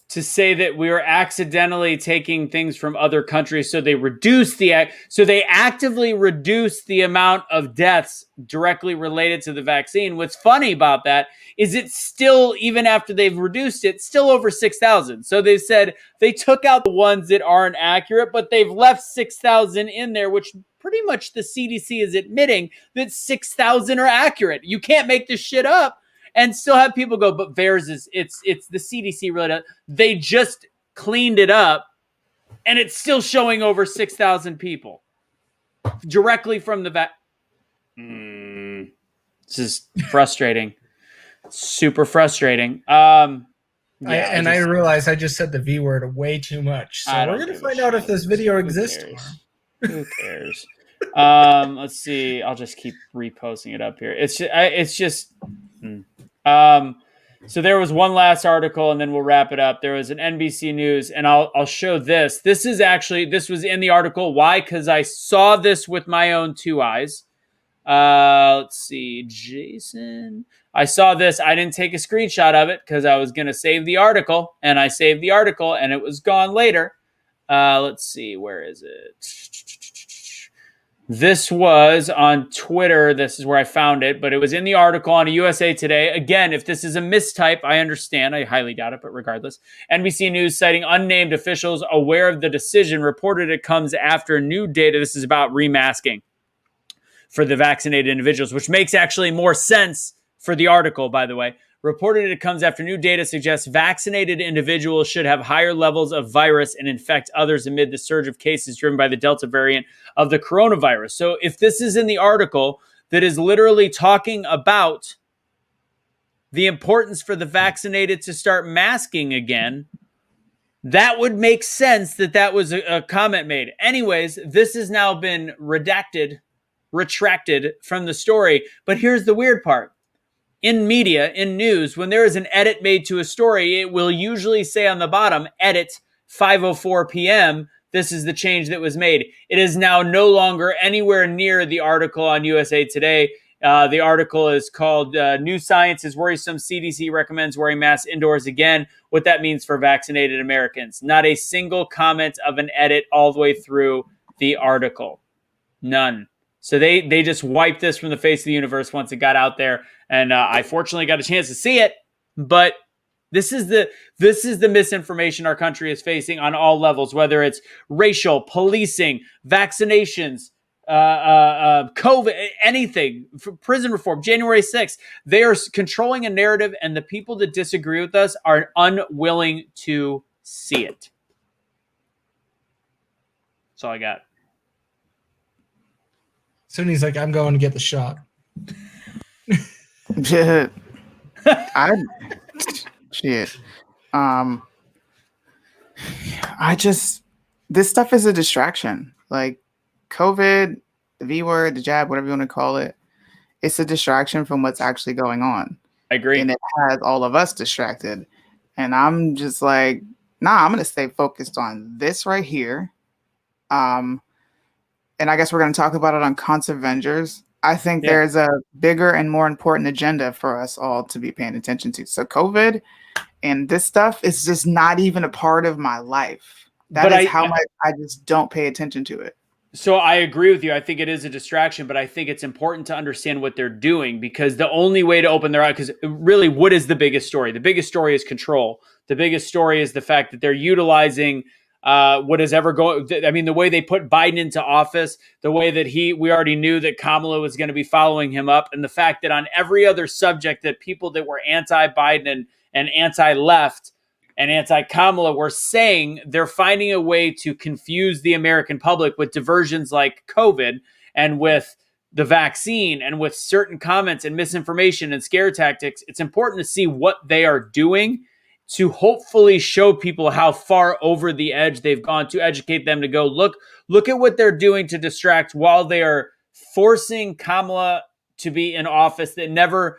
to say that we were accidentally taking things from other countries, so they actively reduce the amount of deaths directly related to the vaccine. What's funny about that is it's still, even after they've reduced it, still over 6,000. So they said they took out the ones that aren't accurate, but they've left 6,000 in there, which pretty much the CDC is admitting that 6,000 are accurate. You can't make this shit up. And still have people go, but VAERS it's the CDC really does. They just cleaned it up, and it's still showing over 6,000 people directly from the This is frustrating, super frustrating. I realized I just said the V word way too much. So we're gonna find out if this video exists tomorrow. Who cares? Let's see. I'll just keep reposting it up here. It's just. So there was one last article, and then we'll wrap it up. There was an NBC News, and I'll show this. This was in the article. Why? Because I saw this with my own two eyes. Let's see, Jason. I saw this. I didn't take a screenshot of it because I was going to save the article, and I saved the article, and it was gone later. Let's see, where is it? This was on Twitter. This is where I found it, but it was in the article on USA Today. Again, if this is a mistype, I understand. I highly doubt it, but regardless. NBC News citing unnamed officials aware of the decision reported it comes after new data. This is about remasking for the vaccinated individuals, which makes actually more sense for the article, by the way. Reported it comes after new data suggests vaccinated individuals should have higher levels of virus and infect others amid the surge of cases driven by the Delta variant of the coronavirus. So if this is in the article that is literally talking about the importance for the vaccinated to start masking again, that would make sense that was a comment made. Anyways, this has now been retracted from the story. But here's the weird part. In media, in news, when there is an edit made to a story, it will usually say on the bottom, edit 5:04 p.m. This is the change that was made. It is now no longer anywhere near the article on USA Today. The article is called New Science is Worrisome. CDC recommends wearing masks indoors again. What that means for vaccinated Americans. Not a single comment of an edit all the way through the article. None. So they just wiped this from the face of the universe once it got out there. And I fortunately got a chance to see it. But this is the misinformation our country is facing on all levels, whether it's racial, policing, vaccinations, COVID, anything, prison reform, January 6th. They are controlling a narrative, and the people that disagree with us are unwilling to see it. That's all I got. Soon he's like, I'm going to get the shot. Shit. This stuff is a distraction. Like COVID, the V word, the jab, whatever you want to call it. It's a distraction from what's actually going on. I agree. And it has all of us distracted. And I'm just like, nah, I'm going to stay focused on this right here. And I guess we're going to talk about it on Cons Avengers. I think there's a bigger and more important agenda for us all to be paying attention to. So COVID and this stuff is just not even a part of my life. That is how much I just don't pay attention to it. So I agree with you. I think it is a distraction, but I think it's important to understand what they're doing, because the only way to open their eyes, because really, what is the biggest story? The biggest story is control. The biggest story is the fact that they're utilizing what is ever going. I mean, the way they put Biden into office, the way that we already knew that Kamala was going to be following him up, and the fact that on every other subject that people that were anti-Biden and anti-left and anti-Kamala were saying, they're finding a way to confuse the American public with diversions like COVID and with the vaccine and with certain comments and misinformation and scare tactics. It's important to see what they are doing to hopefully show people how far over the edge they've gone, to educate them to go, look at what they're doing to distract, while they are forcing Kamala to be in office that never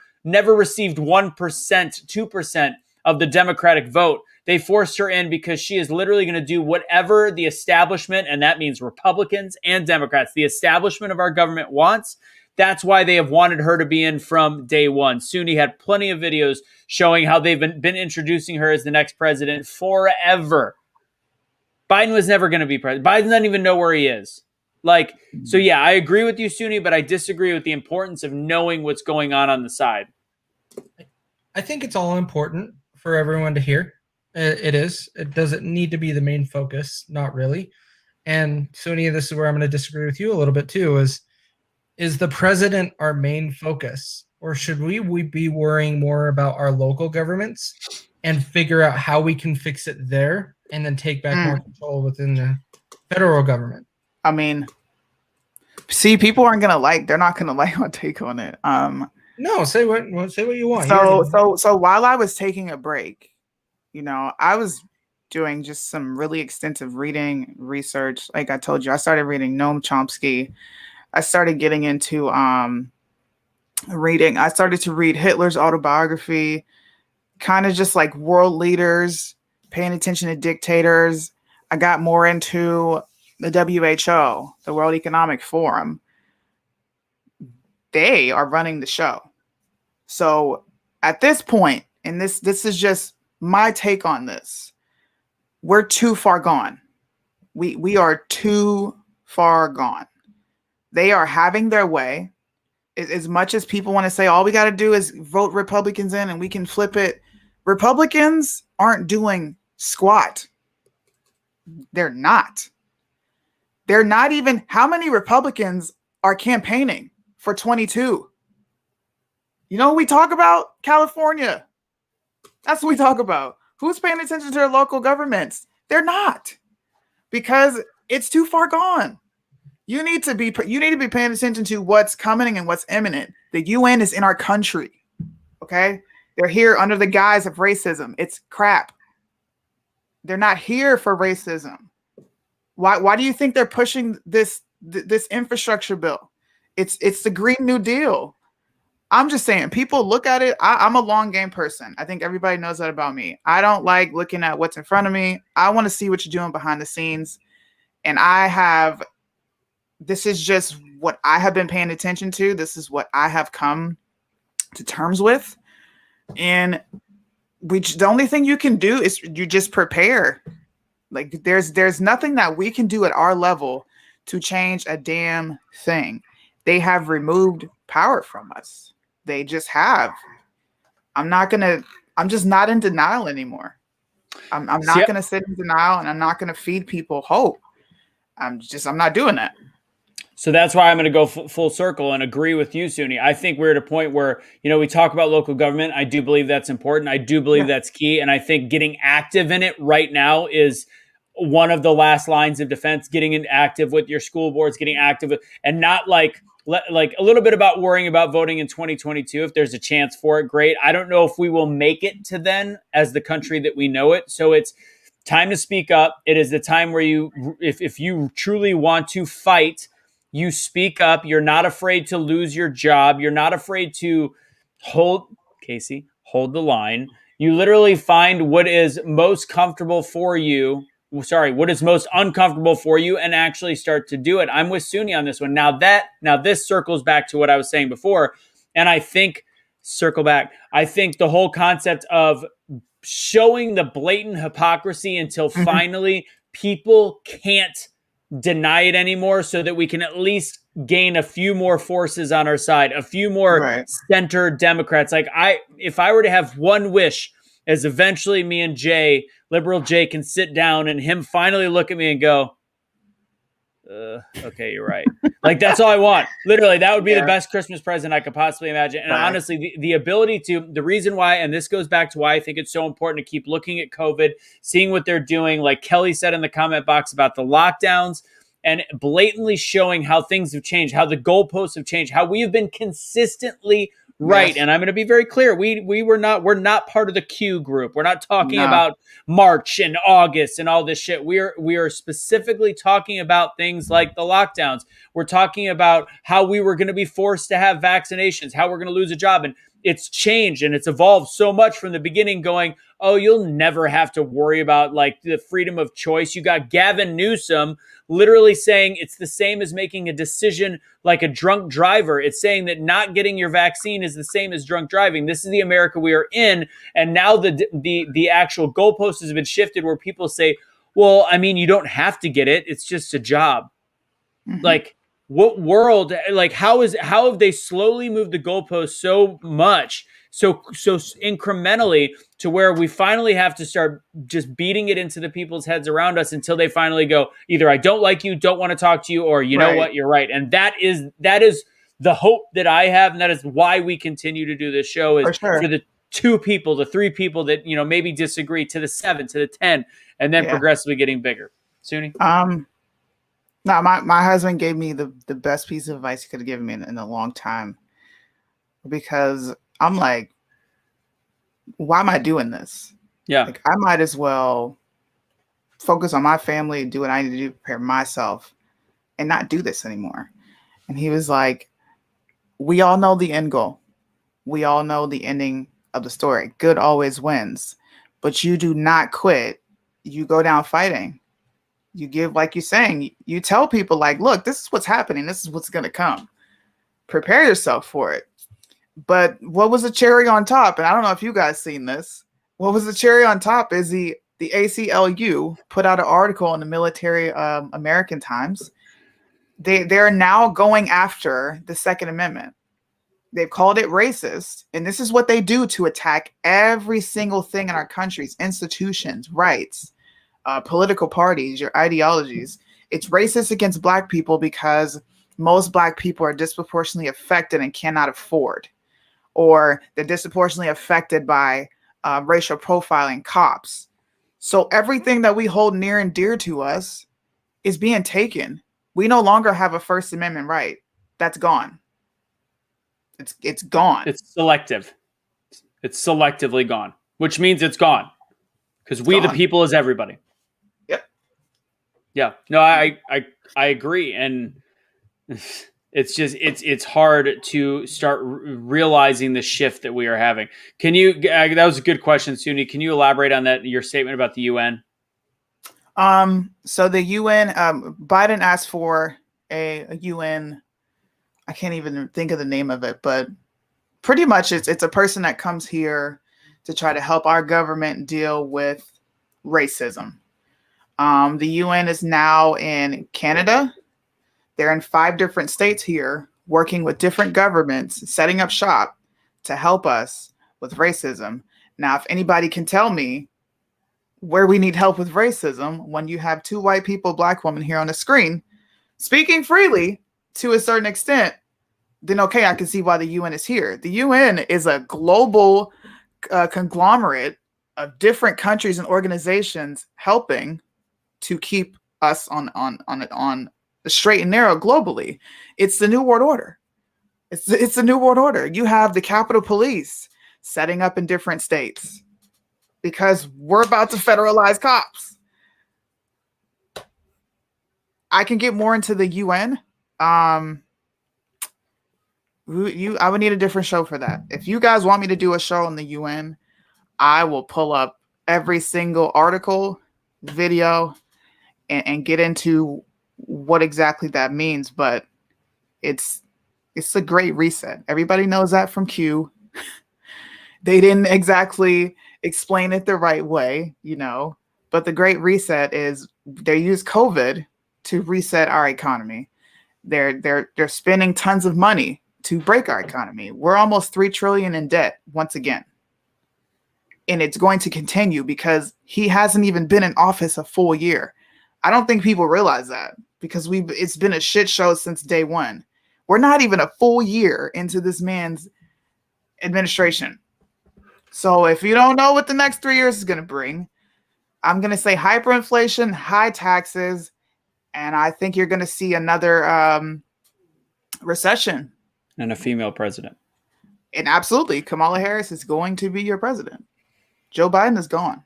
received 1%, 2% of the Democratic vote. They forced her in because she is literally going to do whatever the establishment, and that means Republicans and Democrats, the establishment of our government wants. That's why they have wanted her to be in from day one. Suni had plenty of videos showing how they've been introducing her as the next president forever. Biden was never going to be president. Biden doesn't even know where he is. So yeah, I agree with you, Suni, but I disagree with the importance of knowing what's going on the side. I think it's all important for everyone to hear. It is. It doesn't need to be the main focus, not really. And Suni, this is where I'm going to disagree with you a little bit too, is the president our main focus? Or should we be worrying more about our local governments and figure out how we can fix it there and then take back more control within the federal government? I mean, see, people aren't they're not gonna like my take on it. No, say what you want. So while I was taking a break, I was doing just some really extensive research. Like I told you, I started reading Noam Chomsky. I started getting into reading. I started to read Hitler's autobiography, kind of just like world leaders, paying attention to dictators. I got more into the WHO, the World Economic Forum. They are running the show. So at this point, and this is just my take on this, we're too far gone. We are too far gone. They are having their way. As much as people want to say all we got to do is vote Republicans in and we can flip it, Republicans aren't doing squat. They're not. They're not even. How many Republicans are campaigning for 22? You know what we talk about? California. That's what we talk about. Who's paying attention to their local governments? They're not, because it's too far gone. You need to be paying attention to what's coming and what's imminent. The UN is in our country. Okay? They're here under the guise of racism. It's crap. They're not here for racism. Why do you think they're pushing this infrastructure bill? It's the Green New Deal. I'm just saying, people look at it. I'm a long game person. I think everybody knows that about me. I don't like looking at what's in front of me. I want to see what you're doing behind the scenes. And this is just what I have been paying attention to. This is what I have come to terms with. And the only thing you can do is you just prepare. Like there's nothing that we can do at our level to change a damn thing. They have removed power from us. They just have. I'm just not in denial anymore. I'm not going to sit in denial, and I'm not going to feed people hope. I'm not doing that. So that's why I'm going to go full circle and agree with you, Suni. I think we're at a point where, we talk about local government. I do believe that's important. I do believe that's key. And I think getting active in it right now is one of the last lines of defense. Getting active with your school boards, getting active with, and not like a little bit about worrying about voting in 2022. If there's a chance for it, great. I don't know if we will make it to then as the country that we know it. So it's time to speak up. It is the time where if you truly want to fight, you speak up. You're not afraid to lose your job. You're not afraid to hold the line. You literally find what is most comfortable for you. What is most uncomfortable for you, and actually start to do it. I'm with Suni on this one. Now this circles back to what I was saying before. And I think the whole concept of showing the blatant hypocrisy until finally people can't deny it anymore so that we can at least gain a few more forces on our side, a few more Right. center Democrats. Like if I were to have one wish, is eventually me and Jay, liberal Jay, can sit down and him finally look at me and go, okay, you're right. Like, that's all I want. Literally, that would be the best Christmas present I could possibly imagine. And honestly, the ability to, the reason why, and this goes back to why I think it's so important to keep looking at COVID, seeing what they're doing, like Kelly said in the comment box about the lockdowns, and blatantly showing how things have changed, how the goalposts have changed, how we have been consistently right. Yes. And I'm going to be very clear. We're not part of the Q group. We're not talking No. about March and August and all this shit. We are specifically talking about things like the lockdowns. We're talking about how we were going to be forced to have vaccinations, how we're going to lose a job. And it's changed and it's evolved so much from the beginning, going, oh, you'll never have to worry about like the freedom of choice. You got Gavin Newsom literally saying it's the same as making a decision like a drunk driver. It's saying that not getting your vaccine is the same as drunk driving. This is the America we are in. And now the actual goalposts has been shifted where people say, well, I mean, you don't have to get it. It's just a job. Mhm. Like, what world, like how have they slowly moved the goalposts so much, so incrementally, to where we finally have to start just beating it into the people's heads around us until they finally go, either I don't like you, don't want to talk to you, or you know what, you're right. And that is the hope that I have, and that is why we continue to do this show, is for the 2 people, the 3 people that, you know, maybe disagree, to the 7, to the 10, and then progressively getting bigger. Suni? No, my husband gave me the best piece of advice he could have given me in a long time, because I'm like, why am I doing this? Yeah. Like, I might as well focus on my family and do what I need to do to prepare myself and not do this anymore. And he was like, we all know the end goal. We all know the ending of the story. Good always wins, but you do not quit. You go down fighting. You give, like you're saying, you tell people like, look, this is what's happening. This is what's going to come. Prepare yourself for it. But what was the cherry on top? And I don't know if you guys seen this. What was the cherry on top is the ACLU put out an article in the Military American Times. They're now going after the Second Amendment. They've called it racist. And this is what they do to attack every single thing in our country's institutions, rights, political parties, your ideologies. It's racist against Black people because most Black people are disproportionately affected and cannot afford, or they're disproportionately affected by racial profiling cops. So everything that we hold near and dear to us is being taken. We no longer have a First Amendment right. That's gone. It's gone. It's selective. It's selectively gone, which means it's gone, because we, the people, is everybody. Yeah, no, I agree. And it's just, it's hard to start realizing the shift that we are having. Can you, that was a good question, Suni. Can you elaborate on that, your statement about the UN? So the UN, Biden asked for a UN, I can't even think of the name of it, but pretty much it's a person that comes here to try to help our government deal with racism. The UN is now in Canada. They're in 5 different states here, working with different governments, setting up shop to help us with racism. Now, if anybody can tell me where we need help with racism, when you have 2 white people, Black women here on the screen, speaking freely to a certain extent, then okay, I can see why the UN is here. The UN is a global conglomerate of different countries and organizations helping to keep us on the straight and narrow globally. It's the New World Order. It's the New World Order. You have the Capitol Police setting up in different states because we're about to federalize cops. I can get more into the UN. I would need a different show for that. If you guys want me to do a show on the UN, I will pull up every single article, video, and get into what exactly that means. But it's a great reset. Everybody knows that from Q. They didn't exactly explain it the right way, you know. But the Great Reset is they use COVID to reset our economy. They're spending tons of money to break our economy. We're almost $3 trillion in debt once again. And it's going to continue because he hasn't even been in office a full year. I don't think people realize that because it's been a shit show since day one. We're not even a full year into this man's administration. So if you don't know what the next 3 years is going to bring, I'm going to say hyperinflation, high taxes, and I think you're going to see another recession. And a female president. And absolutely, Kamala Harris is going to be your president. Joe Biden is gone.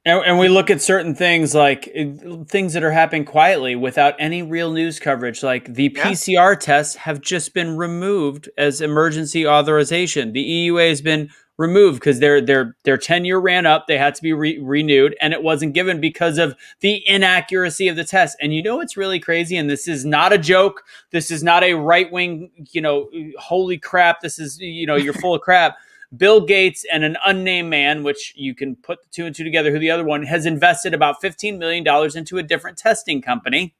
And we look at certain things like things that are happening quietly without any real news coverage, like the PCR tests have just been removed as emergency authorization. The EUA has been removed because their tenure ran up. They had to be renewed, and it wasn't given because of the inaccuracy of the test. And you know what's really crazy? And this is not a joke. This is not a right-wing, holy crap. This is, you're full of crap. Bill Gates and an unnamed man, which you can put the two and two together, who the other one, has invested about $15 million into a different testing company.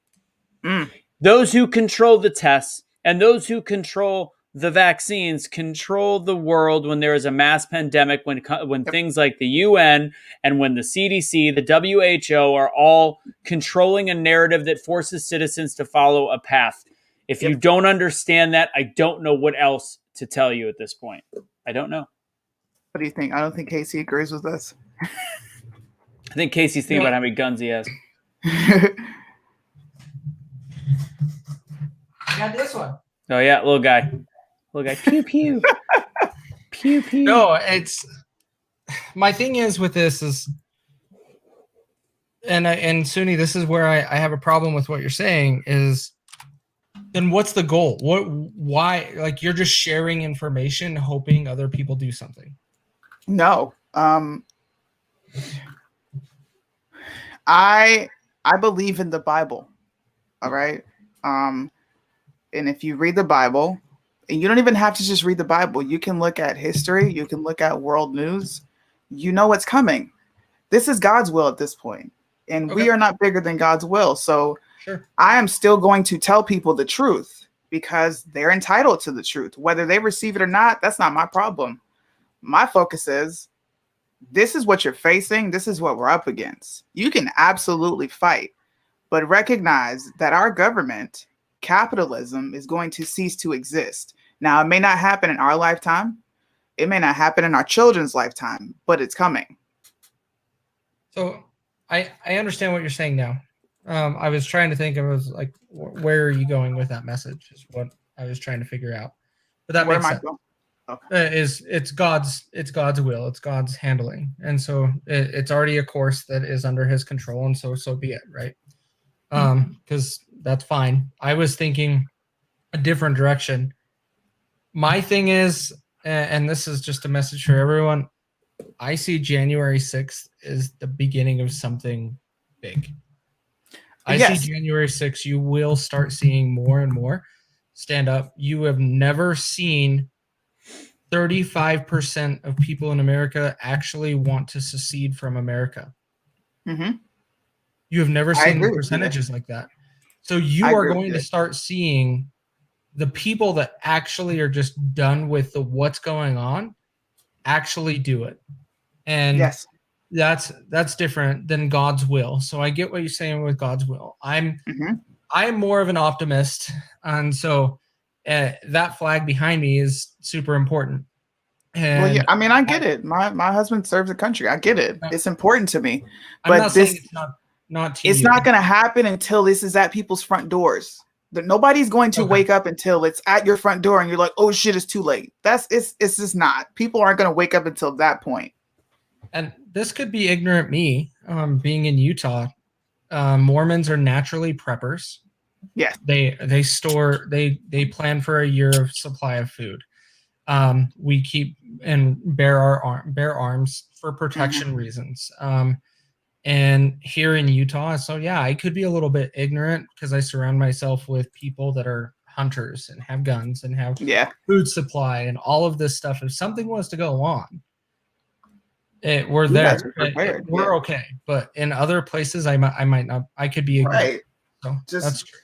Those who control the tests and those who control the vaccines control the world when there is a mass pandemic, when things like the UN and when the CDC, the WHO are all controlling a narrative that forces citizens to follow a path. If you don't understand that, I don't know what else to tell you at this point. I don't know. What do you think? I don't think Casey agrees with us. I think Casey's thinking about how many guns he has. I got this one. Oh, yeah, little guy. Pew, pew. Pew, pew. No, it's... My thing is with this is... And Suni, this is where I have a problem with what you're saying is... Then what's the goal? Why? Like, you're just sharing information, hoping other people do something. No. I believe in the Bible. All right. And if you read the Bible, and you don't even have to just read the Bible, you can look at history, you can look at world news, you know what's coming. This is God's will at this point. And we are not bigger than God's will. So sure. I am still going to tell people the truth because they're entitled to the truth. Whether they receive it or not, that's not my problem. My focus is, this is what you're facing. This is what we're up against. You can absolutely fight, but recognize that our government, capitalism, is going to cease to exist. Now, it may not happen in our lifetime. It may not happen in our children's lifetime, but it's coming. So I understand what you're saying now. I was trying to think, I was like, where are you going with that message is what I was trying to figure out. But that makes sense. It's God's will, it's God's handling, and so it's already a course that is under His control, and so be it, right? Because that's fine. I was thinking a different direction. My thing is, and this is just a message for everyone, I see January 6th as the beginning of something big. I see January 6th, you will start seeing more and more stand up. You have never seen 35% of people in America actually want to secede from America. You have never seen percentages like that. So you are going to start seeing the people that actually are just done with the what's going on actually do it. And that's different than God's will. So I get what you're saying with God's will. I'm more of an optimist, and so that flag behind me is super important. And I mean, I get it. My husband serves the country. I get it. It's important to me. But I'm not saying it's not to it's you. not going to happen until this is at people's front doors. Nobody's going to wake up until it's at your front door and you're like, oh shit, it's too late. It's just not. People aren't going to wake up until that point. And this could be ignorant me, being in Utah. Mormons are naturally preppers. Yes. They store, they plan for a year of supply of food. We keep and bear arms for protection reasons. And here in Utah, so yeah, I could be a little bit ignorant because I surround myself with people that are hunters and have guns and have food supply and all of this stuff. If something was to go on, we're there. We're okay. But in other places, I might not. I could be ignorant. Right. So that's true.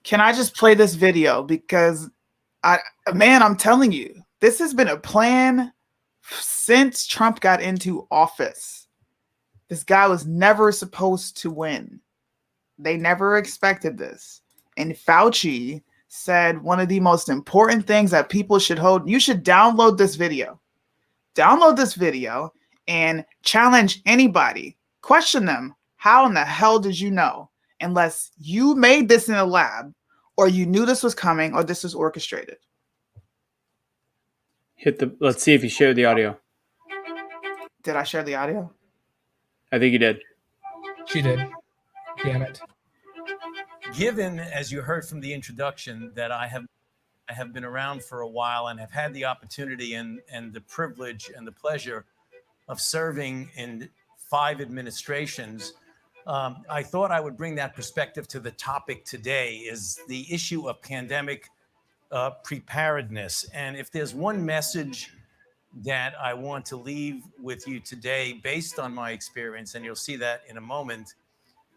Can I just play this video? Because I'm telling you, this has been a plan since Trump got into office. This guy was never supposed to win. They never expected this. And Fauci said one of the most important things that people should hold. You should download this video. Download this video and challenge anybody. Question them. How in the hell did you know? Unless you made this in a lab, or you knew this was coming, or this was orchestrated. Let's see if you shared the audio. Did I share the audio? I think you did. She did. Damn it. Given, as you heard from the introduction, that I have been around for a while and have had the opportunity and the privilege and the pleasure of serving in 5 administrations, I thought I would bring that perspective to the topic today, is the issue of pandemic preparedness. And if there's one message that I want to leave with you today, based on my experience, and you'll see that in a moment,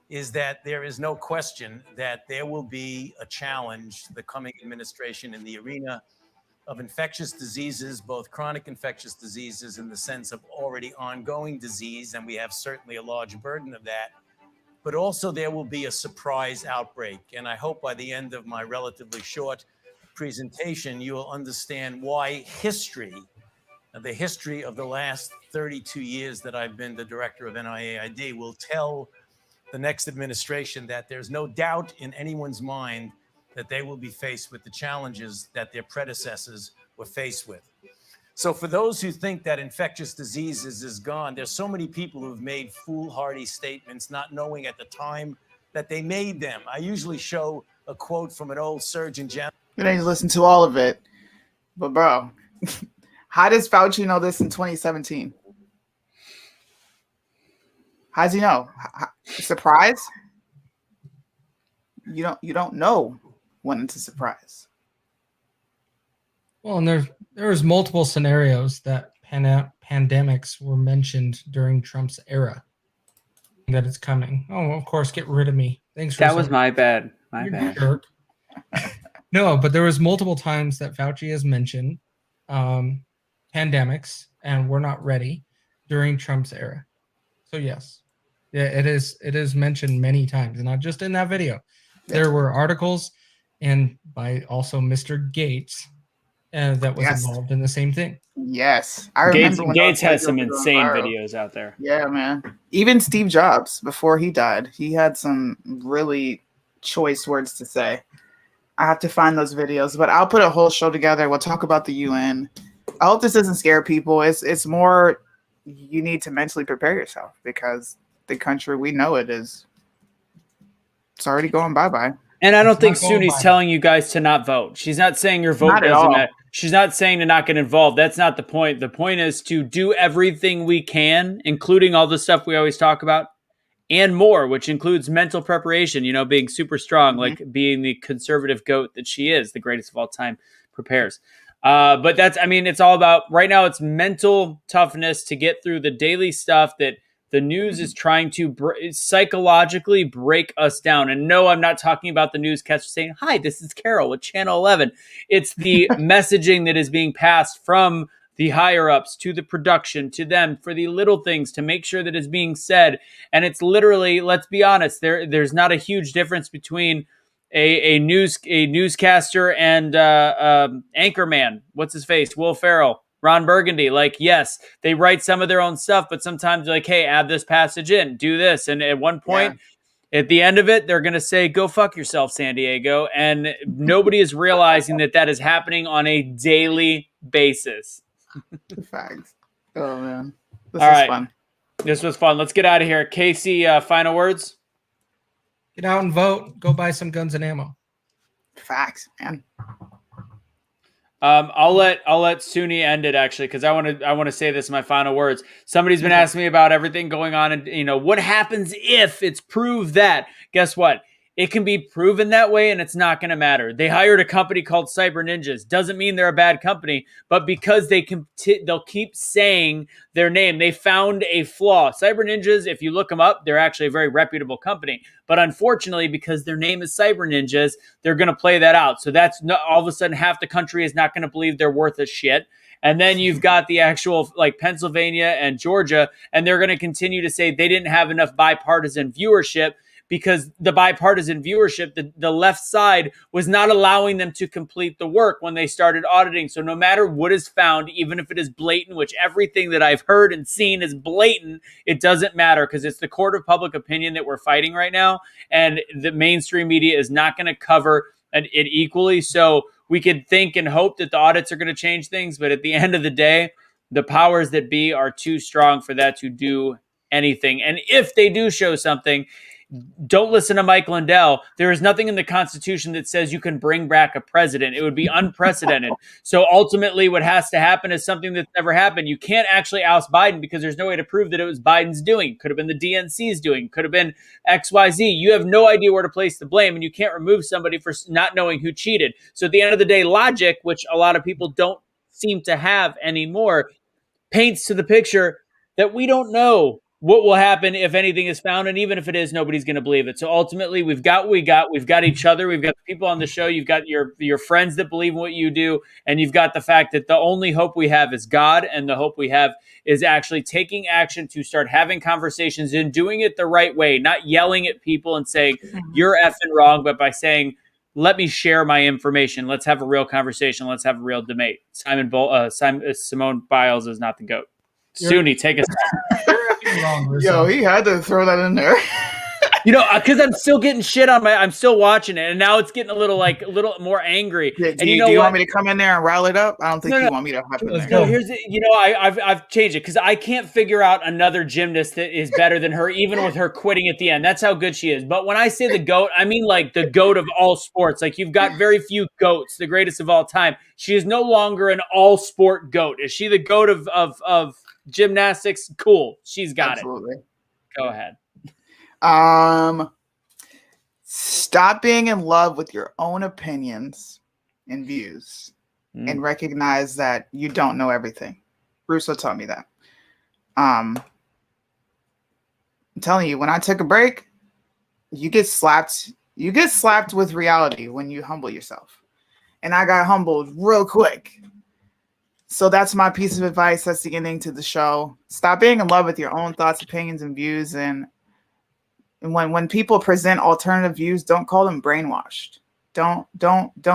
is that there is no question that there will be a challenge to the coming administration in the arena of infectious diseases, both chronic infectious diseases in the sense of already ongoing disease, and we have certainly a large burden of that, but also there will be a surprise outbreak. And I hope by the end of my relatively short presentation, you will understand why the history of the last 32 years that I've been the director of NIAID will tell the next administration that there's no doubt in anyone's mind that they will be faced with the challenges that their predecessors were faced with. So for those who think that infectious diseases is gone, there's so many people who've made foolhardy statements, not knowing at the time that they made them. I usually show a quote from an old Surgeon General. You need to listen to all of it. But bro, how does Fauci know this in 2017? How does he know? Surprise? You don't know when it's a surprise. Well, and there was multiple scenarios that pandemics were mentioned during Trump's era that it's coming. Oh, of course, get rid of me. Thanks for That was my bad. My bad. Jerk. No, but there was multiple times that Fauci has mentioned pandemics, and we're not ready during Trump's era. So yes, yeah, it is mentioned many times, and not just in that video. There were articles, and by also Mr. Gates, that was involved in the same thing. Yes, I remember when Gates has some insane videos out there. Yeah, man. Even Steve Jobs, before he died, he had some really choice words to say. I have to find those videos, but I'll put a whole show together. We'll talk about the UN. I hope this doesn't scare people. It's more you need to mentally prepare yourself, because the country we know it's already going bye-bye. And I don't think Suni's telling you guys to not vote. She's not saying your vote doesn't matter. She's not saying to not get involved. That's not the point. The point is to do everything we can, including all the stuff we always talk about, and more, which includes mental preparation, being super strong, like being the conservative goat that she is, the greatest of all time, prepares. But it's all about, right now, it's mental toughness to get through the daily stuff that the news is trying to psychologically break us down. And no, I'm not talking about the newscaster saying, "Hi, this is Carol with Channel 11. It's the messaging that is being passed from the higher ups to the production, to them, for the little things to make sure that it's being said. And it's literally, let's be honest, there's not a huge difference between a newscaster and anchorman. What's his face? Will Ferrell. Ron Burgundy, yes, they write some of their own stuff, but sometimes they're like, hey, add this passage in, do this. And at one point, at the end of it, they're going to say, go fuck yourself, San Diego. And nobody is realizing that is happening on a daily basis. Facts. Oh, man. This was fun. This was fun. Let's get out of here. Casey, final words? Get out and vote. Go buy some guns and ammo. Facts, man. I'll let Suni end it, actually, because I want to say this in my final words. Somebody's been asking me about everything going on, and what happens if it's proved that. Guess what? It can be proven that way, and it's not going to matter. They hired a company called Cyber Ninjas. Doesn't mean they're a bad company, but because they'll keep saying their name, they found a flaw. Cyber Ninjas, if you look them up, they're actually a very reputable company. But unfortunately, because their name is Cyber Ninjas, they're going to play that out. So that's not, all of a sudden half the country is not going to believe they're worth a shit. And then you've got the actual like Pennsylvania and Georgia, and they're going to continue to say they didn't have enough bipartisan viewership, because the bipartisan viewership, the left side was not allowing them to complete the work when they started auditing. So no matter what is found, even if it is blatant, which everything that I've heard and seen is blatant, it doesn't matter, because it's the court of public opinion that we're fighting right now. And the mainstream media is not going to cover it equally. So we could think and hope that the audits are going to change things. But at the end of the day, the powers that be are too strong for that to do anything. And if they do show something, don't listen to Mike Lindell. There is nothing in the Constitution that says you can bring back a president. It would be unprecedented. So ultimately what has to happen is something that's never happened. You can't actually oust Biden because there's no way to prove that it was Biden's doing. Could have been the DNC's doing. Could have been XYZ. You have no idea where to place the blame, and you can't remove somebody for not knowing who cheated. So at the end of the day, logic, which a lot of people don't seem to have anymore, paints to the picture that we don't know what will happen if anything is found. And even if it is, nobody's going to believe it. So ultimately, we've got what we got. We've got each other. We've got the people on the show. You've got your friends that believe in what you do. And you've got the fact that the only hope we have is God. And the hope we have is actually taking action to start having conversations and doing it the right way, not yelling at people and saying, you're effing wrong, but by saying, let me share my information. Let's have a real conversation. Let's have a real debate. Simone Biles is not the GOAT. Suni, take us. Yo, he had to throw that in there. Because I'm still getting shit on I'm still watching it, and now it's getting a little more angry. Yeah, and do you want me to come in there and rile it up? I don't think you want me to hop in there. No, I've changed it because I can't figure out another gymnast that is better than her, even with her quitting at the end. That's how good she is. But when I say the GOAT, I mean like the GOAT of all sports. Like, you've got very few GOATs, the greatest of all time. She is no longer an all sport GOAT. Is she the GOAT of gymnastics? Cool, she's got Absolutely. it. Go ahead. Stop being in love with your own opinions and views and recognize that you don't know everything. Russo taught me that. I'm telling you, when I took a break, you get slapped with reality when you humble yourself. And I got humbled real quick. So that's my piece of advice. That's the ending to the show. Stop being in love with your own thoughts, opinions, and views. And when people present alternative views, don't call them brainwashed. Don't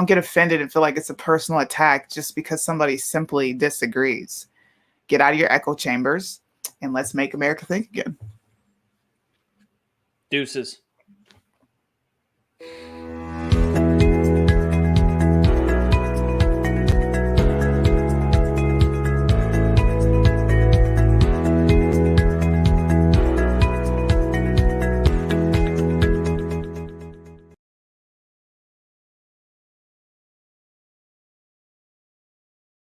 get offended and feel like it's a personal attack just because somebody simply disagrees. Get out of your echo chambers and let's make America think again. Deuces.